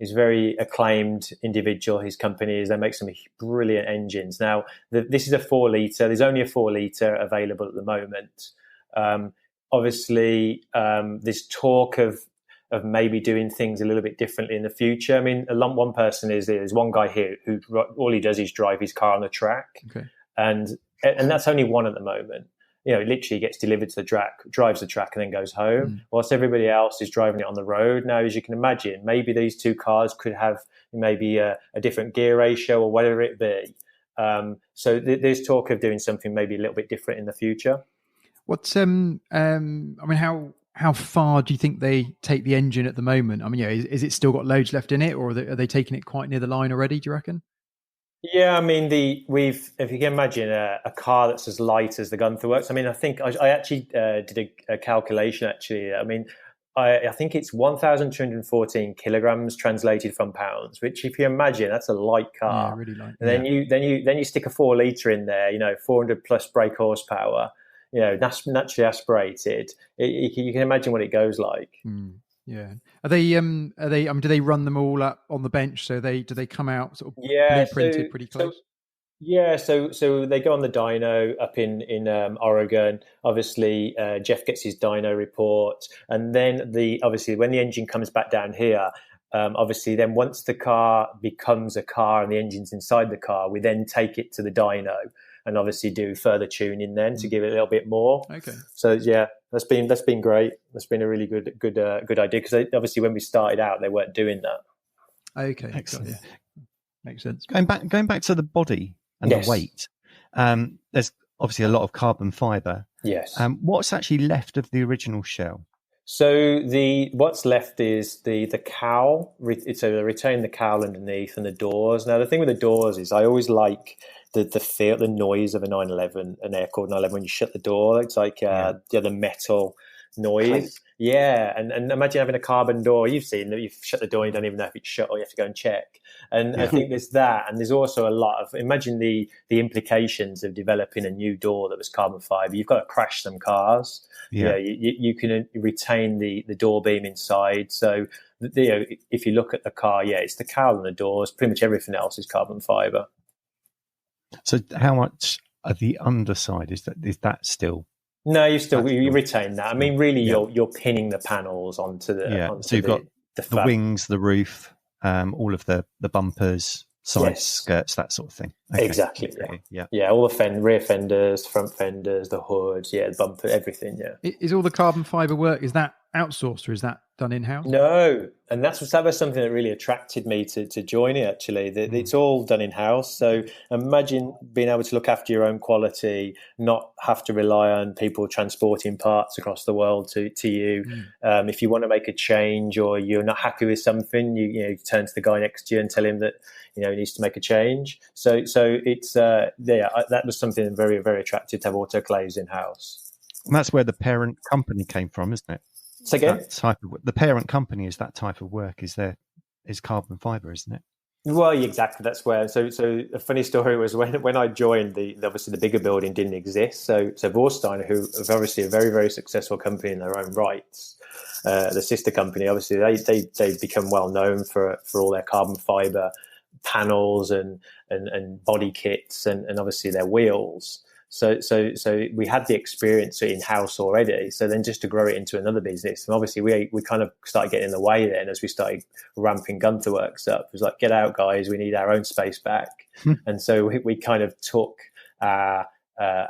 He's a very acclaimed individual. His company they make some brilliant engines. Now, this is a 4 litre. There's only a 4 litre available at the moment. Obviously, there's talk of maybe doing things a little bit differently in the future. I mean, one person there's one guy here who all he does is drive his car on the track, and that's only one at the moment. Literally gets delivered to the track, drives the track, and then goes home. Whilst everybody else is driving it on the road. Now, as you can imagine, maybe these two cars could have maybe a different gear ratio or whatever it be. So there's talk of doing something maybe a little bit different in the future. What's I mean, how far do you think they take the engine at the moment? I mean, is it still got loads left in it, or are they taking it quite near the line already? Do you reckon? Yeah, I mean, if you can imagine a car that's as light as the Guntherwerks. I mean, I think I actually did a calculation. Actually, I mean, I think it's 1,214 kilograms translated from pounds. Which, if you imagine, that's a light car. Yeah, really light. And then you stick a 4 litre in there. 400 plus brake horsepower. Naturally aspirated. You can imagine what it goes like. Yeah. Are they? Do they run them all up on the bench? So do they come out sort of blueprinted pretty close? So they go on the dyno up in Oregon. Obviously, Jeff gets his dyno report, and then obviously when the engine comes back down here. Obviously, then once the car becomes a car and the engine's inside the car, we then take it to the dyno and obviously do further tuning then to give it a little bit more. Okay. So that's been great. That's been a really good idea, because obviously when we started out they weren't doing that. Okay, excellent. Makes sense. Going back to the body and the weight. There's obviously a lot of carbon fibre. Yes. What's actually left of the original shell? So what's left is the cowl. So they retain the cowl underneath and the doors. Now the thing with the doors is I always like the feel, the noise of a 911, an air-cooled 911 when you shut the door. It's like the metal noise. Yeah, and imagine having a carbon door. You've seen that you've shut the door, you don't even know if it's shut, or you have to go and check. And I think there's that, and there's also a lot of, imagine the implications of developing a new door that was carbon fibre. You've got to crash some cars. Yeah, you can retain the door beam inside. So if you look at the car, it's the cowl and the doors. Pretty much everything else is carbon fibre. So how much of the underside is that still? No, you retain that. I mean, really, you're pinning the panels onto the. So you've got the wings, the roof, all of the bumpers. side skirts, that sort of thing. Okay. Exactly. Yeah. All the rear fenders, front fenders, the hood, the bumper, everything. Yeah. Is all the carbon fibre work, is that outsourced or is that done in-house? No, and that was something that really attracted me to join it. Actually, it's all done in-house. So imagine being able to look after your own quality, not have to rely on people transporting parts across the world to you. If you want to make a change or you're not happy with something, you turn to the guy next to you and tell him that he needs to make a change. So it's that was something very, very attractive to have autoclaves in-house. And that's where the parent company came from, isn't it? So again, the parent company is that type of work. Is carbon fibre, isn't it? Well, exactly. That's where. So a funny story was when I joined, obviously the bigger building didn't exist. So Vorsteiner, who are obviously a very, very successful company in their own rights, the sister company, obviously they've become well known for all their carbon fibre panels and body kits and obviously their wheels. So we had the experience in-house already. So then just to grow it into another business, and obviously we kind of started getting in the way then as we started ramping Guntherwerks up. It was like, get out, guys, we need our own space back. And so we kind of took our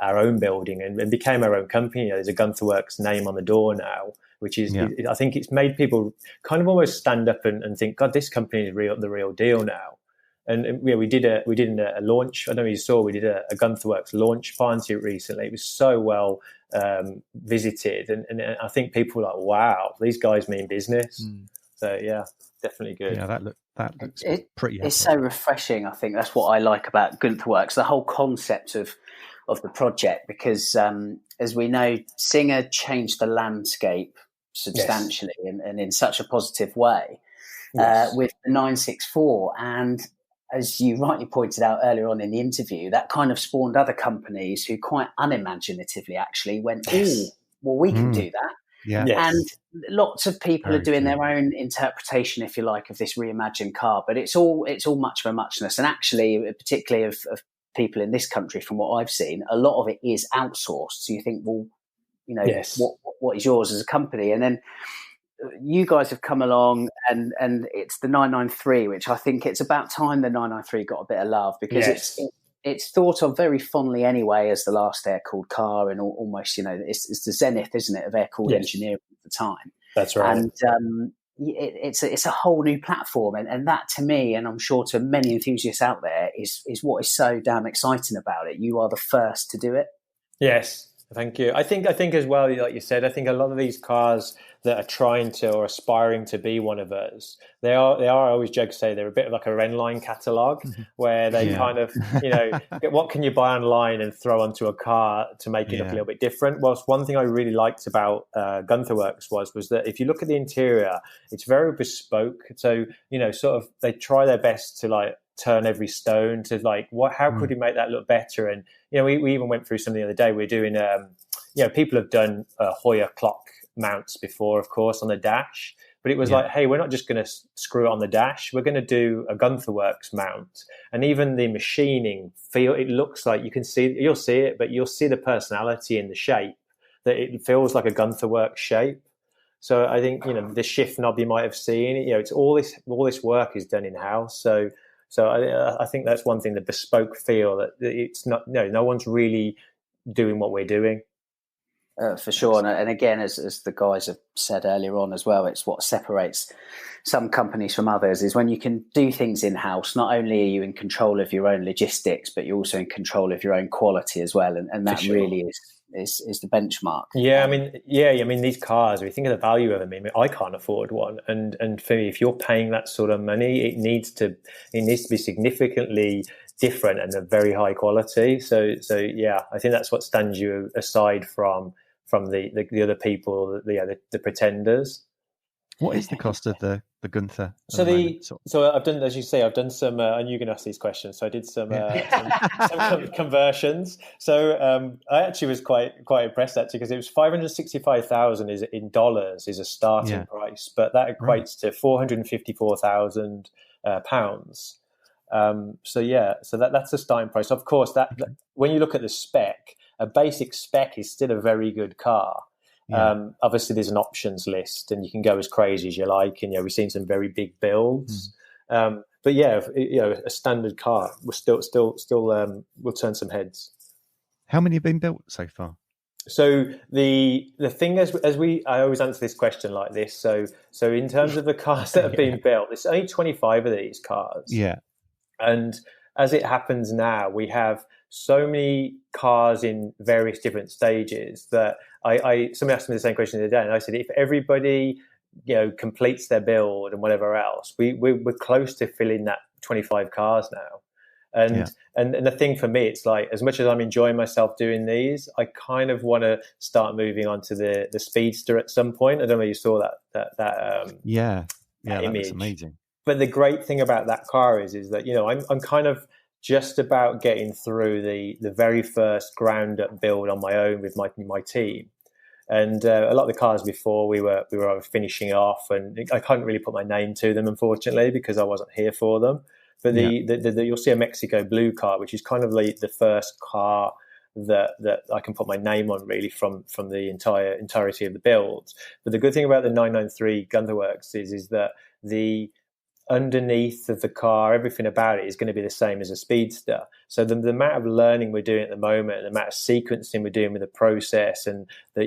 own building and became our own company. There's a Guntherwerks name on the door now, which is, I think it's made people kind of almost stand up and think, God, this company is the real deal now. And we did a launch. I don't know if you saw, we did a Guntherwerks launch party recently. It was so well visited, and I think people were like, "Wow, these guys mean business." So yeah, definitely good. Yeah, that looks pretty. It's so refreshing. I think that's what I like about Guntherwerks, the whole concept of the project, because as we know, Singer changed the landscape substantially and in such a positive way with the 964 and. As you rightly pointed out earlier on in the interview, that kind of spawned other companies who quite unimaginatively actually went, "Oh, well, we can do that." Yeah. Yes. And lots of people are doing their own interpretation, if you like, of this reimagined car. But it's all much of a muchness. And actually, particularly of people in this country, from what I've seen, a lot of it is outsourced. So you think, well, what is yours as a company? And then you guys have come along and it's the 993, which I think it's about time the 993 got a bit of love, because it's thought of very fondly anyway as the last air-cooled car, and almost, it's the zenith, isn't it, of air-cooled engineering at the time. That's right. And it's a whole new platform. And that, to me, and I'm sure to many enthusiasts out there, is what is so damn exciting about it. You are the first to do it. Yes. Thank you. I think as well, like you said, I think a lot of these cars that are trying to or aspiring to be one of us, they are. I always joke to say they're a bit of like a Redline catalogue, where they kind of, what can you buy online and throw onto a car to make it look a little bit different. Well, one thing I really liked about Guntherwerks was that if you look at the interior, it's very bespoke. So sort of they try their best to like turn every stone to like how could we make that look better. And we even went through something the other day. We're doing people have done Hoyer clock mounts before, of course, on the dash, but it was like, hey, we're not just going to screw it on the dash, we're going to do a Guntherwerks mount. And even the machining it looks like you'll see it, but you'll see the personality in the shape, that it feels like a Guntherwerks shape. So I think the shift knob you might have seen, it's all this work is done in house. So I think that's one thing, the bespoke feel, that it's not, no one's really doing what we're doing. For sure. And again, as the guys have said earlier on as well, it's what separates some companies from others, is when you can do things in-house. Not only are you in control of your own logistics, but you're also in control of your own quality as well. And that really is the benchmark. Yeah, I mean, these cars, if you think of the value of them, I can't afford one. And for me, if you're paying that sort of money, it needs to be significantly different and of very high quality. So yeah, I think that's what stands you aside from the other people, the pretenders. What is the cost of the Gunther? So I've done, as you say, I've done some. And you can ask these questions. So I did some conversions. So I actually was quite impressed actually, because it was $565,000 in dollars is a starting price, but that equates to £454,000 pounds. So that's the starting price. Of course, that when you look at the spec, a basic spec is still a very good car. Obviously, there's an options list, and you can go as crazy as you like. And we've seen some very big builds. But yeah, a standard car will still will turn some heads. How many have been built so far? So the thing I always answer this question like this. So in terms of the cars that have been built, there's only 25 of these cars. Yeah. And as it happens now, we have so many cars in various different stages that somebody asked me the same question the other day, and I said, if everybody completes their build and whatever else, we're close to filling that 25 cars now. And the thing for me, it's like, as much as I'm enjoying myself doing these, I kind of want to start moving on to the Speedster at some point. I don't know if you saw that that image. That's amazing. But the great thing about that car is that I'm kind of just about getting through the very first ground up build on my own with my team. And a lot of the cars before we were either finishing off, and I couldn't really put my name to them, unfortunately, because I wasn't here for them. But you'll see a Mexico blue car, which is kind of like the first car that I can put my name on, really, from the entirety of the builds. But the good thing about the 993 Guntherwerks is that the underneath of the car, everything about it is going to be the same as a Speedster. So the amount of learning we're doing at the moment, and the amount of sequencing we're doing with the process, and that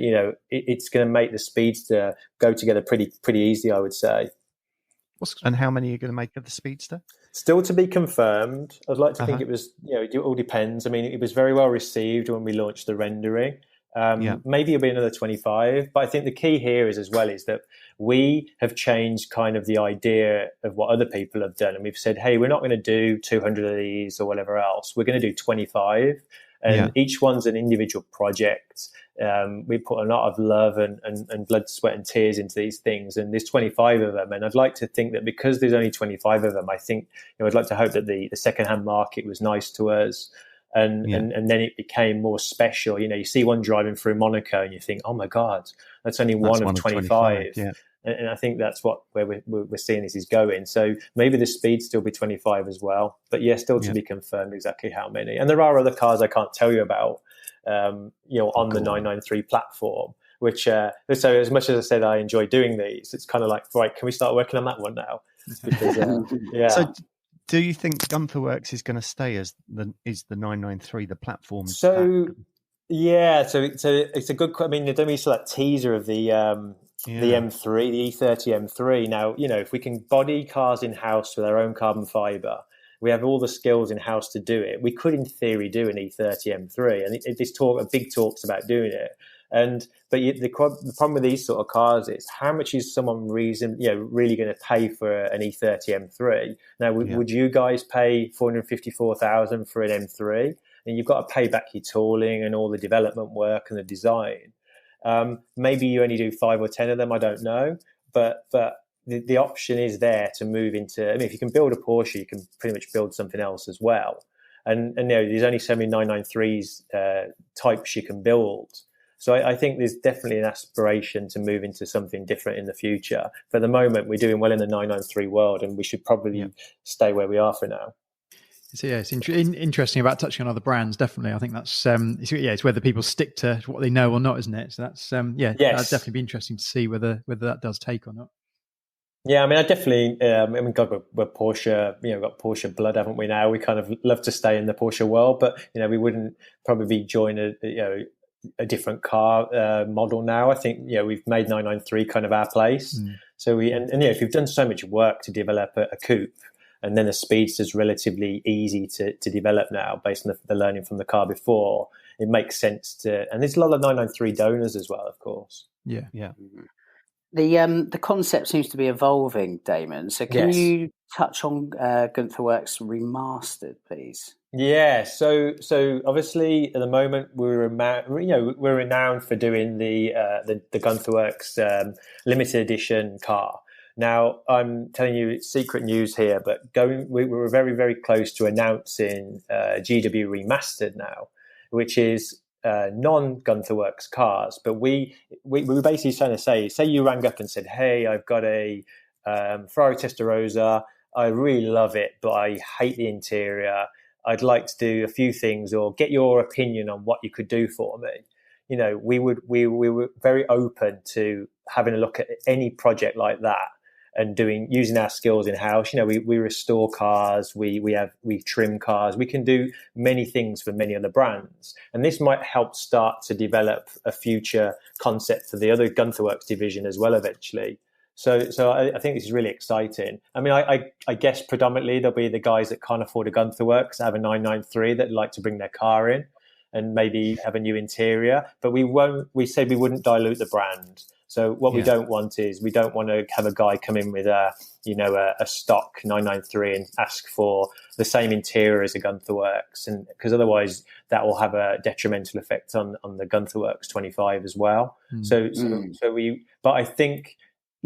it's going to make the Speedster go together pretty easy, I would say. And how many are you going to make of the Speedster? Still to be confirmed. I'd like to think it was, it all depends. I mean, it was very well received when we launched the rendering. Maybe it'll be another 25. But I think the key here is that we have changed kind of the idea of what other people have done. And we've said, hey, we're not going to do 200 of these or whatever else. We're going to do 25. And each one's an individual project. We put a lot of love and blood, sweat and tears into these things. And there's 25 of them. And I'd like to think that because there's only 25 of them, I think, I'd like to hope that the secondhand market was nice to us. And then it became more special. You see one driving through Monaco and you think, oh my God, that's only one of 25. Yeah. And I think that's where we're seeing this is going. So maybe the speed still be 25 as well. But still to be confirmed exactly how many. And there are other cars I can't tell you about, on the 993 platform, which, so as much as I said I enjoy doing these, it's kind of like, right, can we start working on that one now? Because, So do you think Guntherwerks is going to stay as the 993, the platform? So it's a good. I mean, then we saw that teaser of the M3, the E30 M3. Now, if we can body cars in house with our own carbon fiber, we have all the skills in house to do it. We could, in theory, do an E30 M3, and big talks about doing it. But the problem with these sort of cars is how much is someone really going to pay for an E30 M3? Now, would you guys pay $454,000 for an M3? And you've got to pay back your tooling and all the development work and the design. Maybe you only do 5 or 10 of them. I don't know, but the option is there to move into. I mean, if you can build a Porsche, you can pretty much build something else as well. And there's only so many 993s types you can build. So I think there's definitely an aspiration to move into something different in the future. For the moment, we're doing well in the 993 world, and we should probably stay where we are for now. So it's interesting about touching on other brands. Definitely, I think that's it's whether people stick to what they know or not, isn't it? So that's that'd definitely be interesting to see whether that does take or not. Yeah, I mean, I definitely. God, we're Porsche. We've got Porsche blood, haven't we? Now we kind of love to stay in the Porsche world, but we wouldn't probably join a different car model now. I think we've made 993 kind of our place. So if you've done so much work to develop a coupe, and then the Speedster is relatively easy to develop now based on the learning from the car before, it makes sense to. And there's a lot of 993 donors as well, of course. Yeah. The concept seems to be evolving, Damon. So can you touch on Guntherwerks Remastered, please? Yeah, so obviously at the moment we're renowned for doing the Guntherwerks limited edition car. Now I'm telling you it's secret news here, but we were very, very close to announcing GW Remastered now, which is non-Guntherwerks cars. But we were basically trying to say you rang up and said, hey, I've got a Ferrari Testarossa. I really love it, but I hate the interior. I'd like to do a few things or get your opinion on what you could do for me. We were very open to having a look at any project like that. and using our skills in house. We restore cars, we trim cars, we can do many things for many other brands, and this might help start to develop a future concept for the other Guntherwerks division as well eventually. So I think this is really exciting. I mean, I guess predominantly there'll be the guys that can't afford a Guntherwerks, have a 993 that like to bring their car in and maybe have a new interior, but we said we wouldn't dilute the brand. So what we don't want is, we don't want to have a guy come in with a stock 993 and ask for the same interior as a Guntherwerks, and because otherwise that will have a detrimental effect on the Guntherwerks 25 as well. But I think,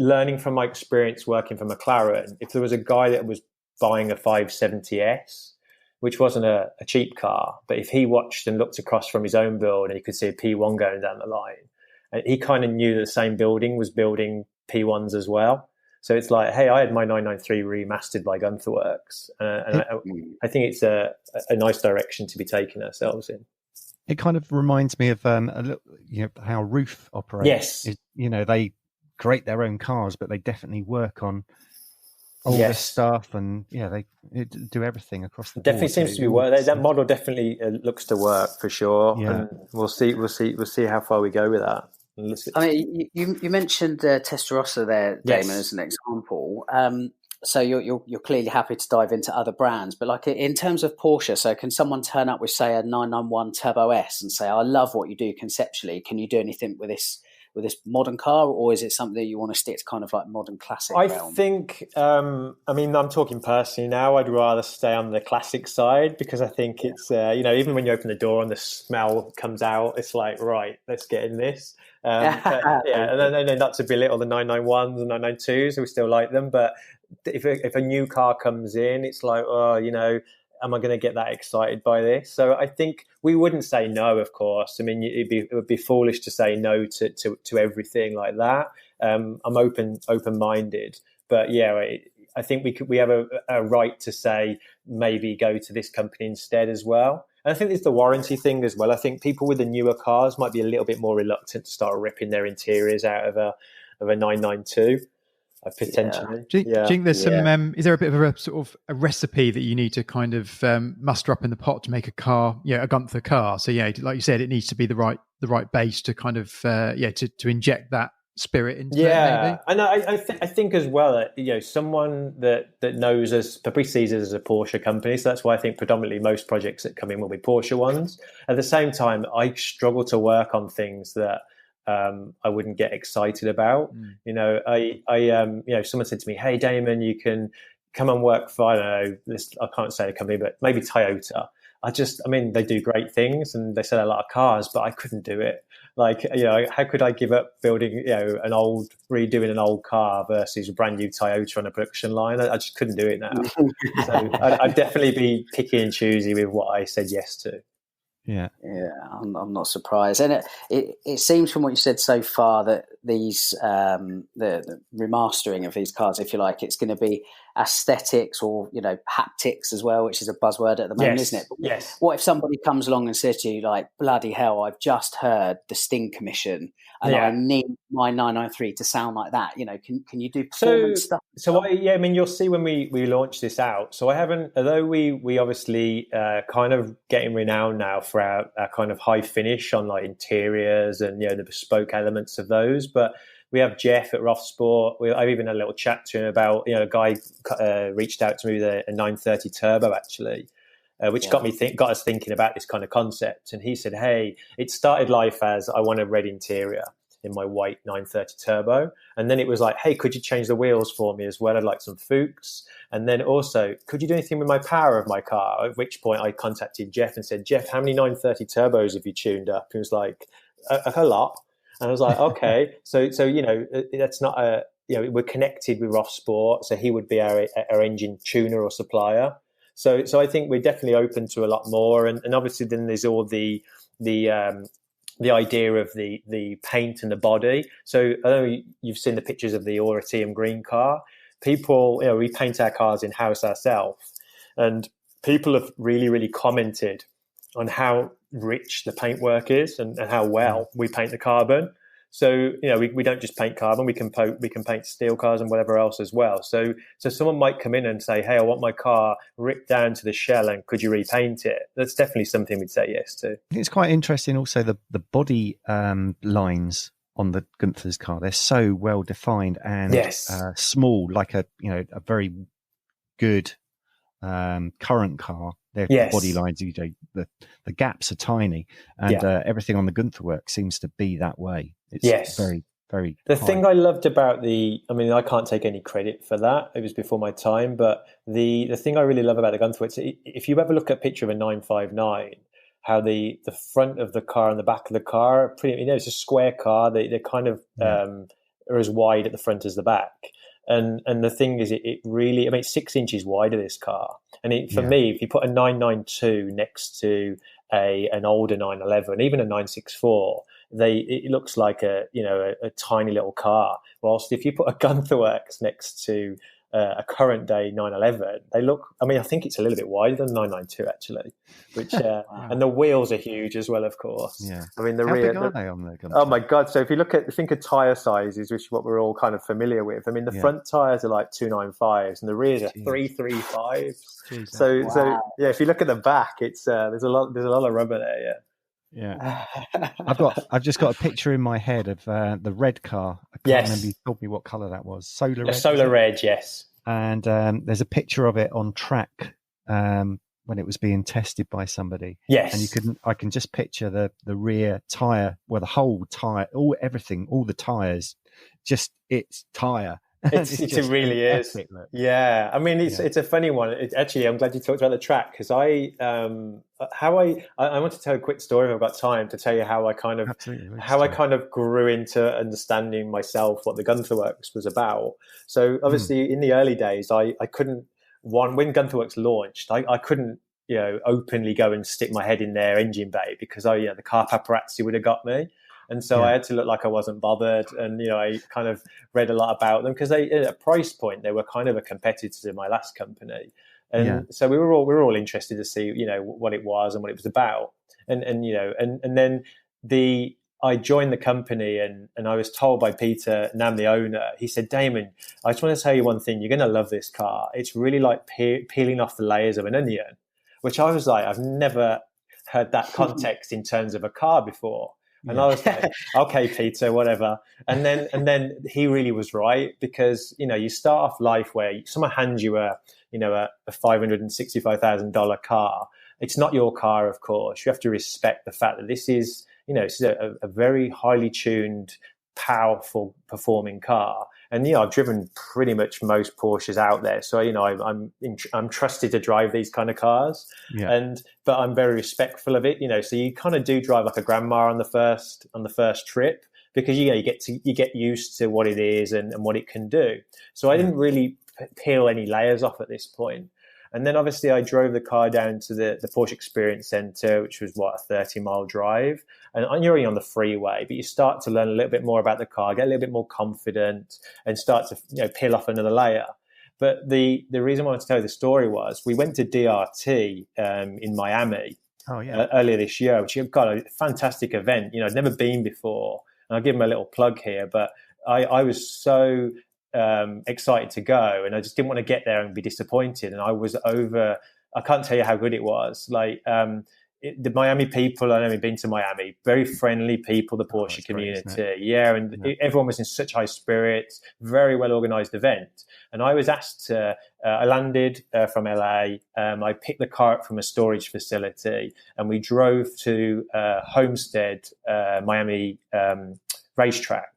learning from my experience working for McLaren, if there was a guy that was buying a 570S, which wasn't a cheap car, but if he watched and looked across from his own build and he could see a P1 going down the line, and he kind of knew that the same building was building P1s as well. So it's like, hey, I had my 993 remastered by Guntherwerks. And I think it's a nice direction to be taking ourselves in. It kind of reminds me of how Roof operates. Yes. They create their own cars, but they definitely work on all this stuff, and they do everything across the board. Definitely seems to be work. That model definitely looks to work for sure. Yeah. And we'll see how far we go with that. I mean, you mentioned Testarossa there, Damon, as an example. So you're clearly happy to dive into other brands, but like in terms of Porsche, so can someone turn up with, say, a 991 Turbo S and say, I love what you do conceptually, can you do anything with this modern car, or is it something that you want to stick to kind of like modern classic realm? Think, I'm talking personally now, I'd rather stay on the classic side, because I think it's, even when you open the door and the smell comes out, it's like, right, let's get in this. And then not to belittle the 991s and 992s, we still like them, but if a new car comes in, it's like, am I going to get that excited by this? So I think we wouldn't say no, of course. I mean, it would be foolish to say no to everything like that. I'm open-minded, but I think we have a right to say maybe go to this company instead as well. And I think there's the warranty thing as well. I think people with the newer cars might be a little bit more reluctant to start ripping their interiors out of a 992. Potentially. Do you think there's some? Is there a bit of a sort of a recipe that you need to kind of muster up in the pot to make a car, a Gunther car? So like you said, it needs to be the right base to kind of to inject that spirit into it. Maybe? And I think as well that someone that knows us probably sees us as a Porsche company, so that's why I think predominantly most projects that come in will be Porsche ones. At the same time, I struggle to work on things that I wouldn't get excited about. Someone said to me, "Hey, Damon, you can come and work for, I don't know, I can't say a company, but maybe Toyota." They do great things and they sell a lot of cars, but I couldn't do it. Like, how could I give up building, redoing an old car versus a brand new Toyota on a production line? I just couldn't do it now. So I'd definitely be picky and choosy with what I said yes to. Yeah, I'm not surprised, and it seems from what you said so far that these the remastering of these cars, if you like, it's going to be aesthetics or haptics as well, which is a buzzword at the moment, isn't it? But yes. What if somebody comes along and says to you, like, bloody hell, I've just heard the Sting Commission and I need my 993 to sound like that? Can you do performance stuff? So you'll see when we launch this out. So I haven't, although we obviously kind of getting renowned now for our kind of high finish on like interiors and the bespoke elements of those, but we have Jeff at Roth Sport. I've even had a little chat to him about, a guy reached out to me with a 930 Turbo actually, which got us thinking about this kind of concept. And he said, hey, it started life as I want a red interior in my white 930 Turbo. And then it was like, hey, could you change the wheels for me as well? I'd like some Fuchs. And then also, could you do anything with my power of my car? At which point I contacted Jeff and said, Jeff, how many 930 Turbos have you tuned up? He was like, a lot. And I was like, okay. So that's not we're connected with Roth Sport. So he would be our engine tuner or supplier. So I think we're definitely open to a lot more. And obviously then there's all the idea of the paint and the body. So I know you've seen the pictures of the Auratium green car. People, we paint our cars in-house ourselves. And people have really, really commented on how rich the paintwork is and how well we paint the carbon. So, we don't just paint carbon, we can paint steel cars and whatever else as well. So someone might come in and say, hey, I want my car ripped down to the shell and could you repaint it? That's definitely something we'd say yes to. I think it's quite interesting also the body lines on the Gunther's car. They're so well defined and small, like a very good current car. Their body lines, the gaps are tiny, and everything on the Guntherwerks seems to be that way. It's very, very. The thing I loved about I can't take any credit for that. It was before my time, but the thing I really love about the Guntherwerks, if you ever look at a picture of a 959, how the front of the car and the back of the car are pretty. It's a square car. They kind of are as wide at the front as the back. And the thing is, it really, it's 6 inches wider, this car. And for me, if you put a 992 next to an older 911, even a 964, it looks like a tiny little car. Whilst if you put a Guntherwerks next to a current day 911, they look, I think it's a little bit wider than 992 actually, which, and the wheels are huge as well, of course. Yeah. The How rear, big are they on the Guntherwerks? Oh my God. So if you think of tyre sizes, which is what we're all kind of familiar with, the front tyres are like 295s and the rears are 335s. So if you look at the back, it's, there's a lot of rubber there. Yeah. Yeah, I've just got a picture in my head of the red car. I can't remember. You told me what colour that was. Solar red. Solar red, yes. And there's a picture of it on track when it was being tested by somebody. Yes. And I can just picture the rear tyre, the whole tyre, all the tyres, just its tyre. It really is. Yeah, it's a funny one. Actually, I'm glad you talked about the track because I want to tell a quick story if I've got time to tell you how I kind of grew into understanding myself what the Guntherwerks was about. So obviously in the early days, I couldn't when Guntherwerks launched, I couldn't openly go and stick my head in their engine bay because the car paparazzi would have got me. And so I had to look like I wasn't bothered. And, I kind of read a lot about them because at a price point, they were kind of a competitor to my last company. And so we were all interested to see, what it was and what it was about. And then I joined the company and I was told by Peter Nam, the owner, he said, Damon, I just want to tell you one thing. You're going to love this car. It's really like peeling off the layers of an onion, which I was like, I've never heard that context in terms of a car before. And I was like, okay, Peter, whatever. And then he really was right because, you start off life where someone hands you a $565,000 car. It's not your car, of course. You have to respect the fact that this is, it's a very highly tuned, powerful performing car. And, I've driven pretty much most Porsches out there. So, I'm trusted to drive these kind of cars. Yeah. But I'm very respectful of it, So you kind of do drive like a grandma on the first trip because, you get used to what it is and what it can do. So I didn't really peel any layers off at this point. And then obviously I drove the car down to the Porsche Experience Centre, which was a 30-mile drive. And you're on the freeway, but you start to learn a little bit more about the car, get a little bit more confident and start to peel off another layer. But the reason I wanted to tell you the story was we went to DRT in Miami earlier this year, which got a fantastic event. I'd never been before. And I'll give them a little plug here, but I was so excited to go and I just didn't want to get there and be disappointed. And I can't tell you how good it was. The Miami people, I've only been to Miami, very friendly people, the Porsche community. Everyone was in such high spirits, very well organized event. And I was asked to, I landed from LA, I picked the car up from a storage facility and we drove to Homestead, Miami racetrack.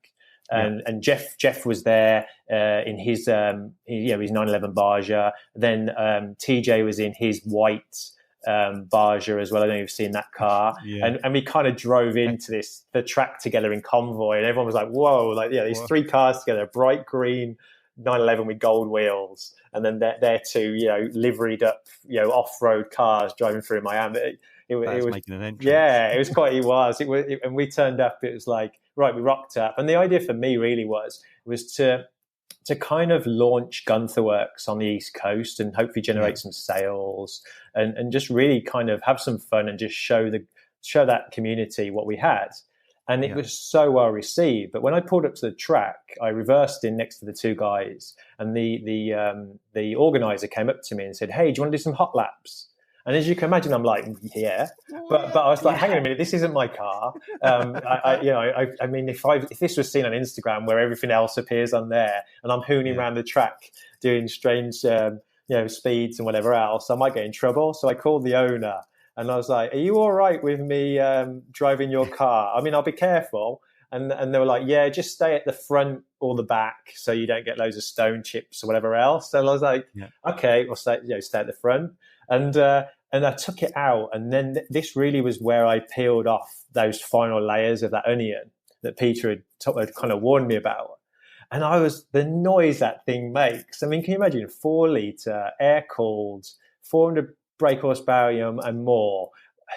And Jeff was there in his 911 Baja. Then TJ was in his white Baja as well. I don't know if you've seen that car. Yeah. And we kind of drove into the track together in convoy, and everyone was like, "Whoa!" These three cars together, bright green 911 with gold wheels, and then they're two liveried up off-road cars driving through Miami. It was making an entrance. Yeah, it was quite. It was. And we turned up. It was like, right, we rocked up. And the idea for me really was to kind of launch Guntherwerks on the East Coast and hopefully generate some sales and just really kind of have some fun and just show that community what we had. And it was so well received. But when I pulled up to the track, I reversed in next to the two guys, and the organizer came up to me and said, "Hey, do you want to do some hot laps?" And as you can imagine, I'm like, "Yeah," but I was like, "Hang on a minute, this isn't my car." I mean, if this was seen on Instagram where everything else appears on there, and I'm hooning around the track doing strange, speeds and whatever else, I might get in trouble. So I called the owner. And I was like, "Are you all right with me driving your car? I mean, I'll be careful." And they were like, "Yeah, just stay at the front or the back so you don't get loads of stone chips or whatever else." And I was like, "Okay, we'll stay at the front." And I took it out. And then this really was where I peeled off those final layers of that onion that Peter had kind of warned me about. And the noise that thing makes. I mean, can you imagine 4-litre, air-cooled, 400 brake horsepower and more,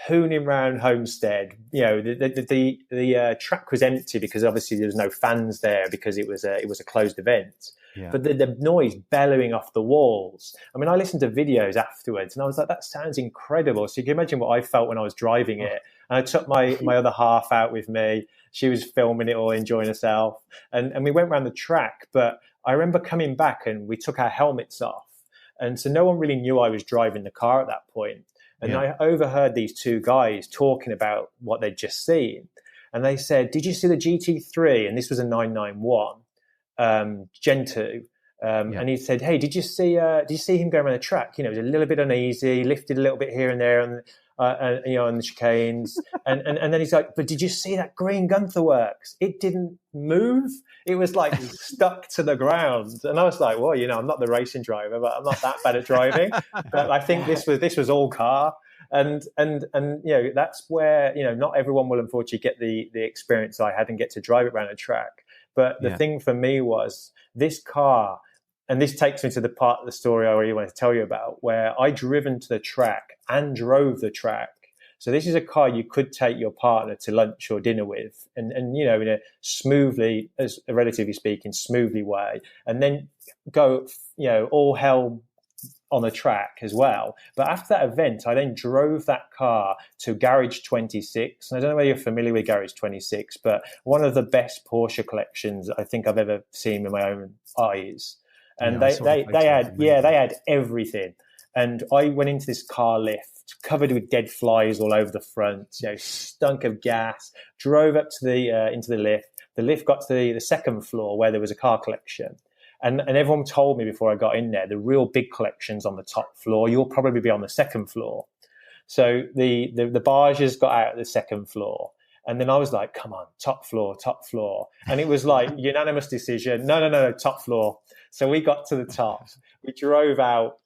hooning round Homestead. The track was empty because obviously there was no fans there because it was a closed event. Yeah. But the noise bellowing off the walls. I mean, I listened to videos afterwards and I was like, that sounds incredible. So you can imagine what I felt when I was driving it. And I took my other half out with me. She was filming it all, enjoying herself. And we went around the track. But I remember coming back and we took our helmets off. And so no one really knew I was driving the car at that point. And I overheard these two guys talking about what they'd just seen. And they said, "Did you see the GT3?" And this was a 991 Gen 2. And he said, "Hey, did you see him go around the track? It was a little bit uneasy, lifted a little bit here and there on the chicanes." and then he's like, "But did you see that green Guntherwerks? It didn't move. It was like stuck to the ground." And I was like, "Well, I'm not the racing driver, but I'm not that bad at driving." But I think this was all car. And that's where not everyone will unfortunately get the experience I had and get to drive it around a track. But the thing for me was this car. And this takes me to the part of the story I really want to tell you about, where I driven to the track and drove the track. So this is a car you could take your partner to lunch or dinner with, and in a smoothly, as relatively speaking, smoothly way, and then go, all hell on the track as well. But after that event, I then drove that car to Garage 26. And I don't know whether you're familiar with Garage 26, but one of the best Porsche collections I think I've ever seen with my own eyes. And they had everything. And I went into this car lift covered with dead flies all over the front, stunk of gas, drove up to into the lift. The lift got to the second floor where there was a car collection. And everyone told me before I got in there, the real big collection's on the top floor. You'll probably be on the second floor. So the barges got out at the second floor. And then I was like, "Come on, top floor. And it was like unanimous decision. No, top floor. So we got to the top. We drove out,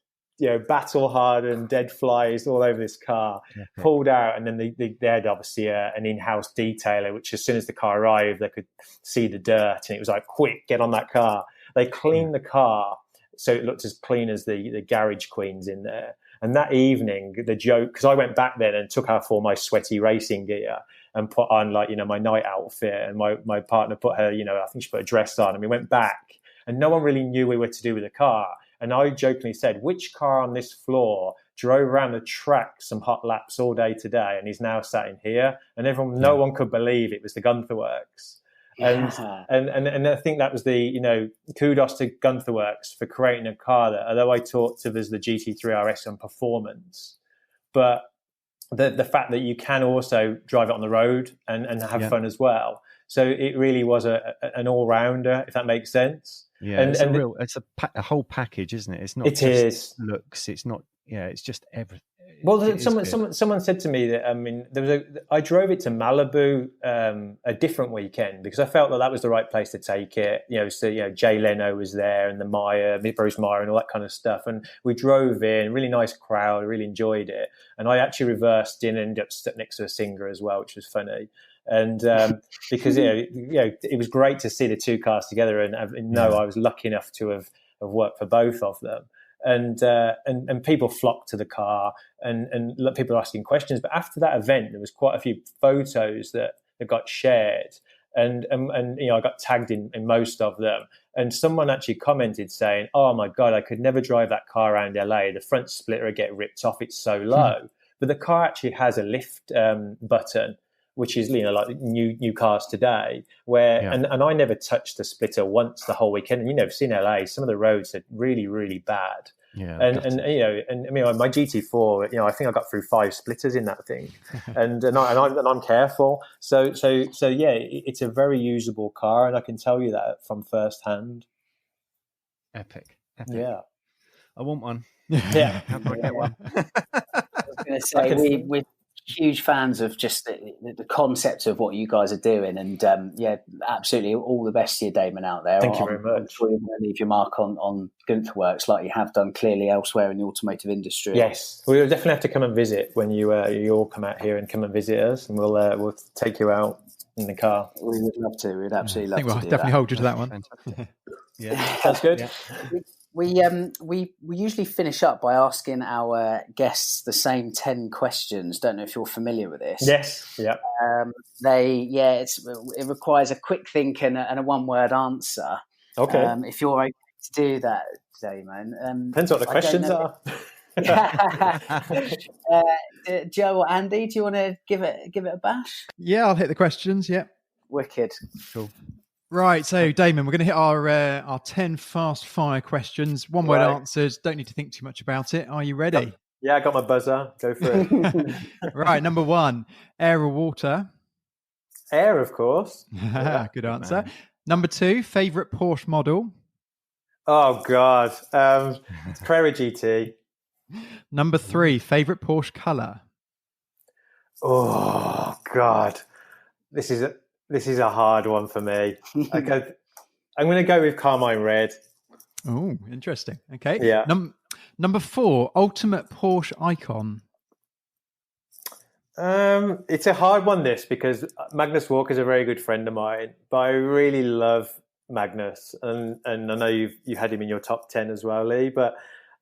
battle hardened, dead flies all over this car, pulled out. And then they had obviously an in-house detailer, which as soon as the car arrived, they could see the dirt. And it was like, "Quick, get on that car." They cleaned the car so it looked as clean as the garage queens in there. And that evening, the joke, because I went back then and took out all my sweaty racing gear and put on my night outfit, and my partner put her, I think she put a dress on, and we went back and no one really knew we were to do with the car. And I jokingly said, "Which car on this floor drove around the track some hot laps all day today and he's now sat in here?" And no one could believe it was the Guntherwerks. And I think that was the, kudos to Guntherwerks for creating a car that, although I talked of as the GT3 RS on performance, but the fact that you can also drive it on the road and have fun as well. So it really was an all-rounder, if that makes sense. Yeah, and it's a whole package, isn't it? It's not just looks. It's not. Yeah, it's just everything. Well, someone said to me that I drove it to Malibu a different weekend because I felt that was the right place to take it. Jay Leno was there and Bruce Meyer and all that kind of stuff. And we drove in, really nice crowd, really enjoyed it. And I actually reversed in and ended up stuck next to a Singer as well, which was funny. And because it was great to see the two cars together, and I was lucky enough to have worked for both of them. And people flocked to the car, and people were asking questions. But after that event, there was quite a few photos that got shared, and I got tagged in most of them. And someone actually commented saying, "Oh my God, I could never drive that car around LA. The front splitter would get ripped off. It's so low." But the car actually has a lift button. which is, like new cars today, where and I never touched a splitter once the whole weekend. And it's in LA, some of the roads are really, really bad. Yeah, and I mean, my GT4, I think I got through 5 splitters in that thing, and I'm careful. So yeah, it's a very usable car, and I can tell you that from first hand. Epic. Yeah, I want one. Yeah, how do I get one? I was going to say we're huge fans of just the concept of what you guys are doing, and absolutely all the best to you, Damon, out there. Thank you very much. I'm sure you're going to leave your mark on Guntherwerks like you have done clearly elsewhere in the automotive industry. Yes, we'll definitely have to come and visit when you all come out here and come and visit us, and we'll take you out in the car. We would love to. We'd absolutely love to. We'll definitely hold you to that one. Yeah, sounds good. Yeah. We usually finish up by asking our guests the same 10 questions. Don't know if you're familiar with this. Yes. Yeah. It requires a quick think and a one-word answer. Okay. If you're able to do that, Damon. Depends what the questions are. Joe or Andy, do you want to give it a bash? Yeah, I'll hit the questions. Yeah. Wicked. Cool. Right, so Damon, we're going to hit our 10 fast fire questions. One word answers. Don't need to think too much about it. Are you ready? Yeah, I got my buzzer. Go for it. Right, number 1, air or water? Air, of course. Good answer. Number 2, favourite Porsche model? Oh, God. Carrera GT. Number 3, favourite Porsche colour? Oh, God. This is a hard one for me. I'm going to go with Carmine Red. Oh, interesting. Okay. Yeah. Number 4, ultimate Porsche icon. It's a hard one, this, because Magnus Walker's a very good friend of mine, but I really love Magnus, and I know you had him in your top 10 as well, Lee. But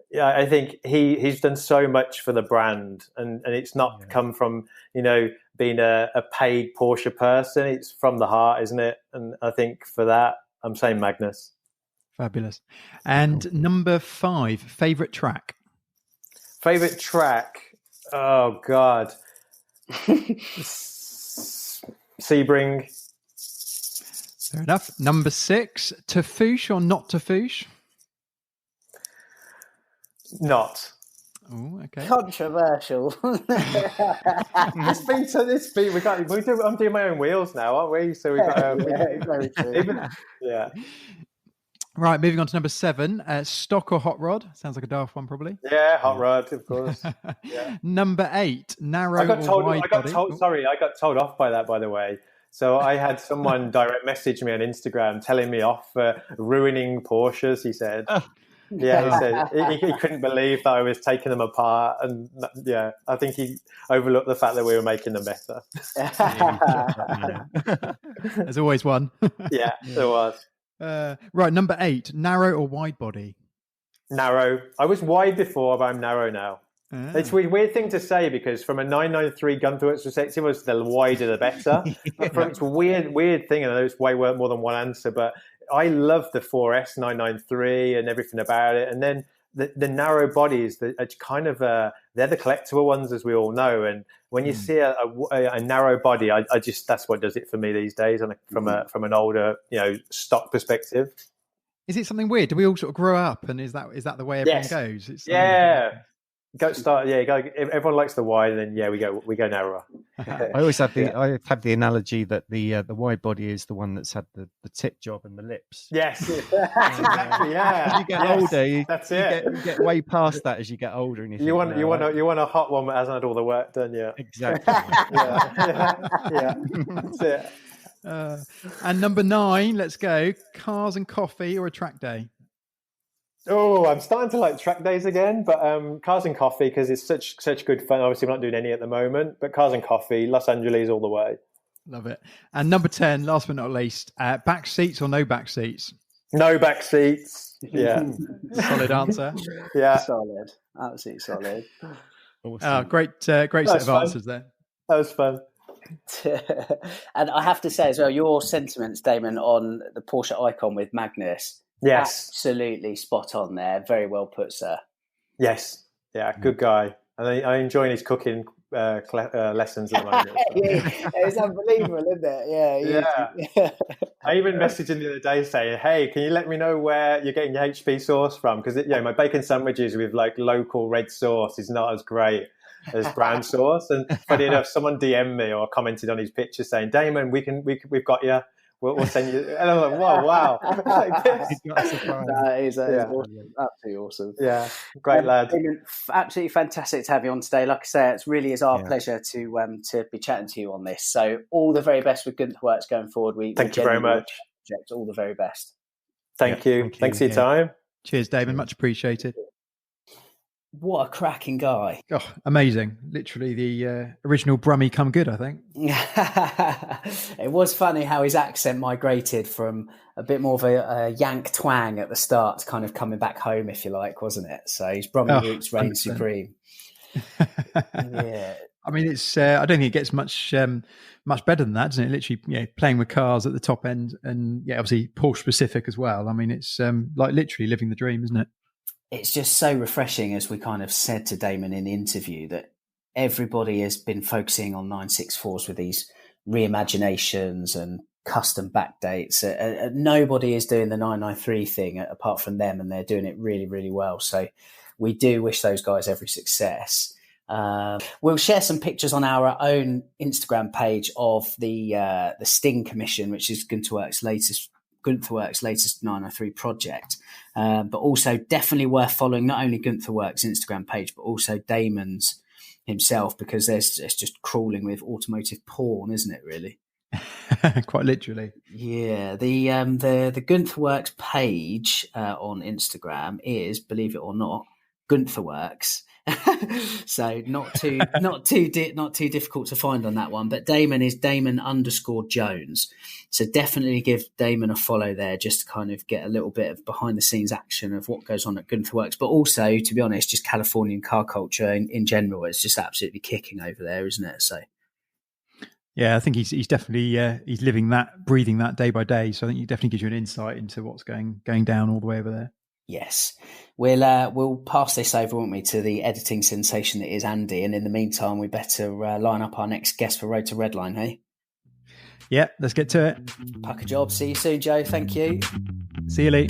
yeah, I think he's done so much for the brand, and it's not come from being a paid Porsche person. It's from the heart, isn't it? And I think for that, I'm saying Magnus. Fabulous. And number 5, favourite track? Favourite track? Oh, God. Sebring. Fair enough. Number 6, Tafouche or not Tafouche? Not. Oh, okay. Controversial. It's been. I'm doing my own wheels now, aren't we? So we got. Very true. Yeah. Right, moving on to number 7, stock or hot rod? Sounds like a daft one, probably. Yeah, hot rod, of course. Yeah. Number 8, narrow I got body? Sorry, I got told off by that, by the way. So I had someone direct message me on Instagram telling me off for ruining Porsches, he said. Yeah, he said he couldn't believe that I was taking them apart, and I think he overlooked the fact that we were making them better. There's always one. Yeah, there was. Right, number 8, narrow or wide body? Narrow. I was wide before, but I'm narrow now. It's a weird thing to say, because from a 993 Guntherwerks perspective, was the wider the better. It's a weird thing, and I know it's way more than one answer, but I love the 4S 993 and everything about it. And then the narrow bodies, it's kind of they're the collectible ones, as we all know. And when you see a narrow body, I just, that's what does it for me these days, from an older stock perspective. Is it something weird? Do we all sort of grow up, and is that the way everyone goes? Everyone likes the wide, and then we go narrower. I always have the analogy that the wide body is the one that's had the tip job and the lips. Yes, exactly. Yeah, as you get older, you get way past that as you get older, and you want a hot one that hasn't had all the work done yet. Exactly. yeah, that's it. And number 9, let's go. Cars and coffee or a track day? Oh, I'm starting to like track days again, but cars and coffee, because it's such good fun. Obviously, we're not doing any at the moment, but cars and coffee, Los Angeles all the way. Love it. And number 10, last but not least, back seats or no back seats? No back seats. Yeah. Solid answer. Yeah. Solid. Absolutely solid. Awesome. Great set of answers there. That was fun. And I have to say as well, your sentiments, Damon, on the Porsche icon with Magnus. Yes. Absolutely spot on there. Very well put, sir. Yes. Yeah, good guy. And I enjoy his cooking lessons at the moment. It's unbelievable, isn't it? Yeah. I even messaged him the other day saying, "Hey, can you let me know where you're getting your HP sauce from? Because my bacon sandwiches with like local red sauce is not as great as brown sauce." And funny enough, someone DM'd me or commented on his picture saying, "Damon, we've got you. We'll send you." And I'm like, wow. Like this. That is awesome. Absolutely awesome. Yeah, great lad. Absolutely fantastic to have you on today. Like I say, it really is our pleasure to be chatting to you on this. So all the very best with Guntherwerks going forward. Thank you very much. All the very best. Thank you. Thanks for your time. Cheers, Damon. Much appreciated. What a cracking guy. Oh, amazing. Literally the original Brummie come good, I think. It was funny how his accent migrated from a bit more of a Yank twang at the start to kind of coming back home, if you like, wasn't it? So his Brummie roots reign supreme. Yeah. I mean, it's. I don't think it gets much better than that, doesn't it? Literally, playing with cars at the top end, and obviously Porsche specific as well. I mean, it's like literally living the dream, isn't it? It's just so refreshing, as we kind of said to Damon in the interview, that everybody has been focusing on 964s with these reimaginations and custom backdates. Nobody is doing the 993 thing apart from them, and they're doing it really, really well. So we do wish those guys every success. We'll share some pictures on our own Instagram page of the Sting Commission, which is Guntherwerks' latest 993 project. But also definitely worth following not only Guntherwerks' Instagram page, but also Damon's himself, because it's just crawling with automotive porn, isn't it, really? Quite literally. Yeah. The Guntherwerks page on Instagram is, believe it or not, Guntherwerks. So not too difficult to find on that one. But Damon is Damon_Jones. So definitely give Damon a follow there, just to kind of get a little bit of behind the scenes action of what goes on at Guntherwerks. But also, to be honest, just Californian car culture in general. It's just absolutely kicking over there, isn't it? So yeah, I think he's definitely he's living that, breathing that day by day. So I think it definitely gives you an insight into what's going down all the way over there. Yes. We'll pass this over, won't we, to the editing sensation that is Andy. And in the meantime, we better line up our next guest for Road to Redline, hey? Yeah, let's get to it. Pack a job. See you soon, Joe. Thank you. See you, Lee.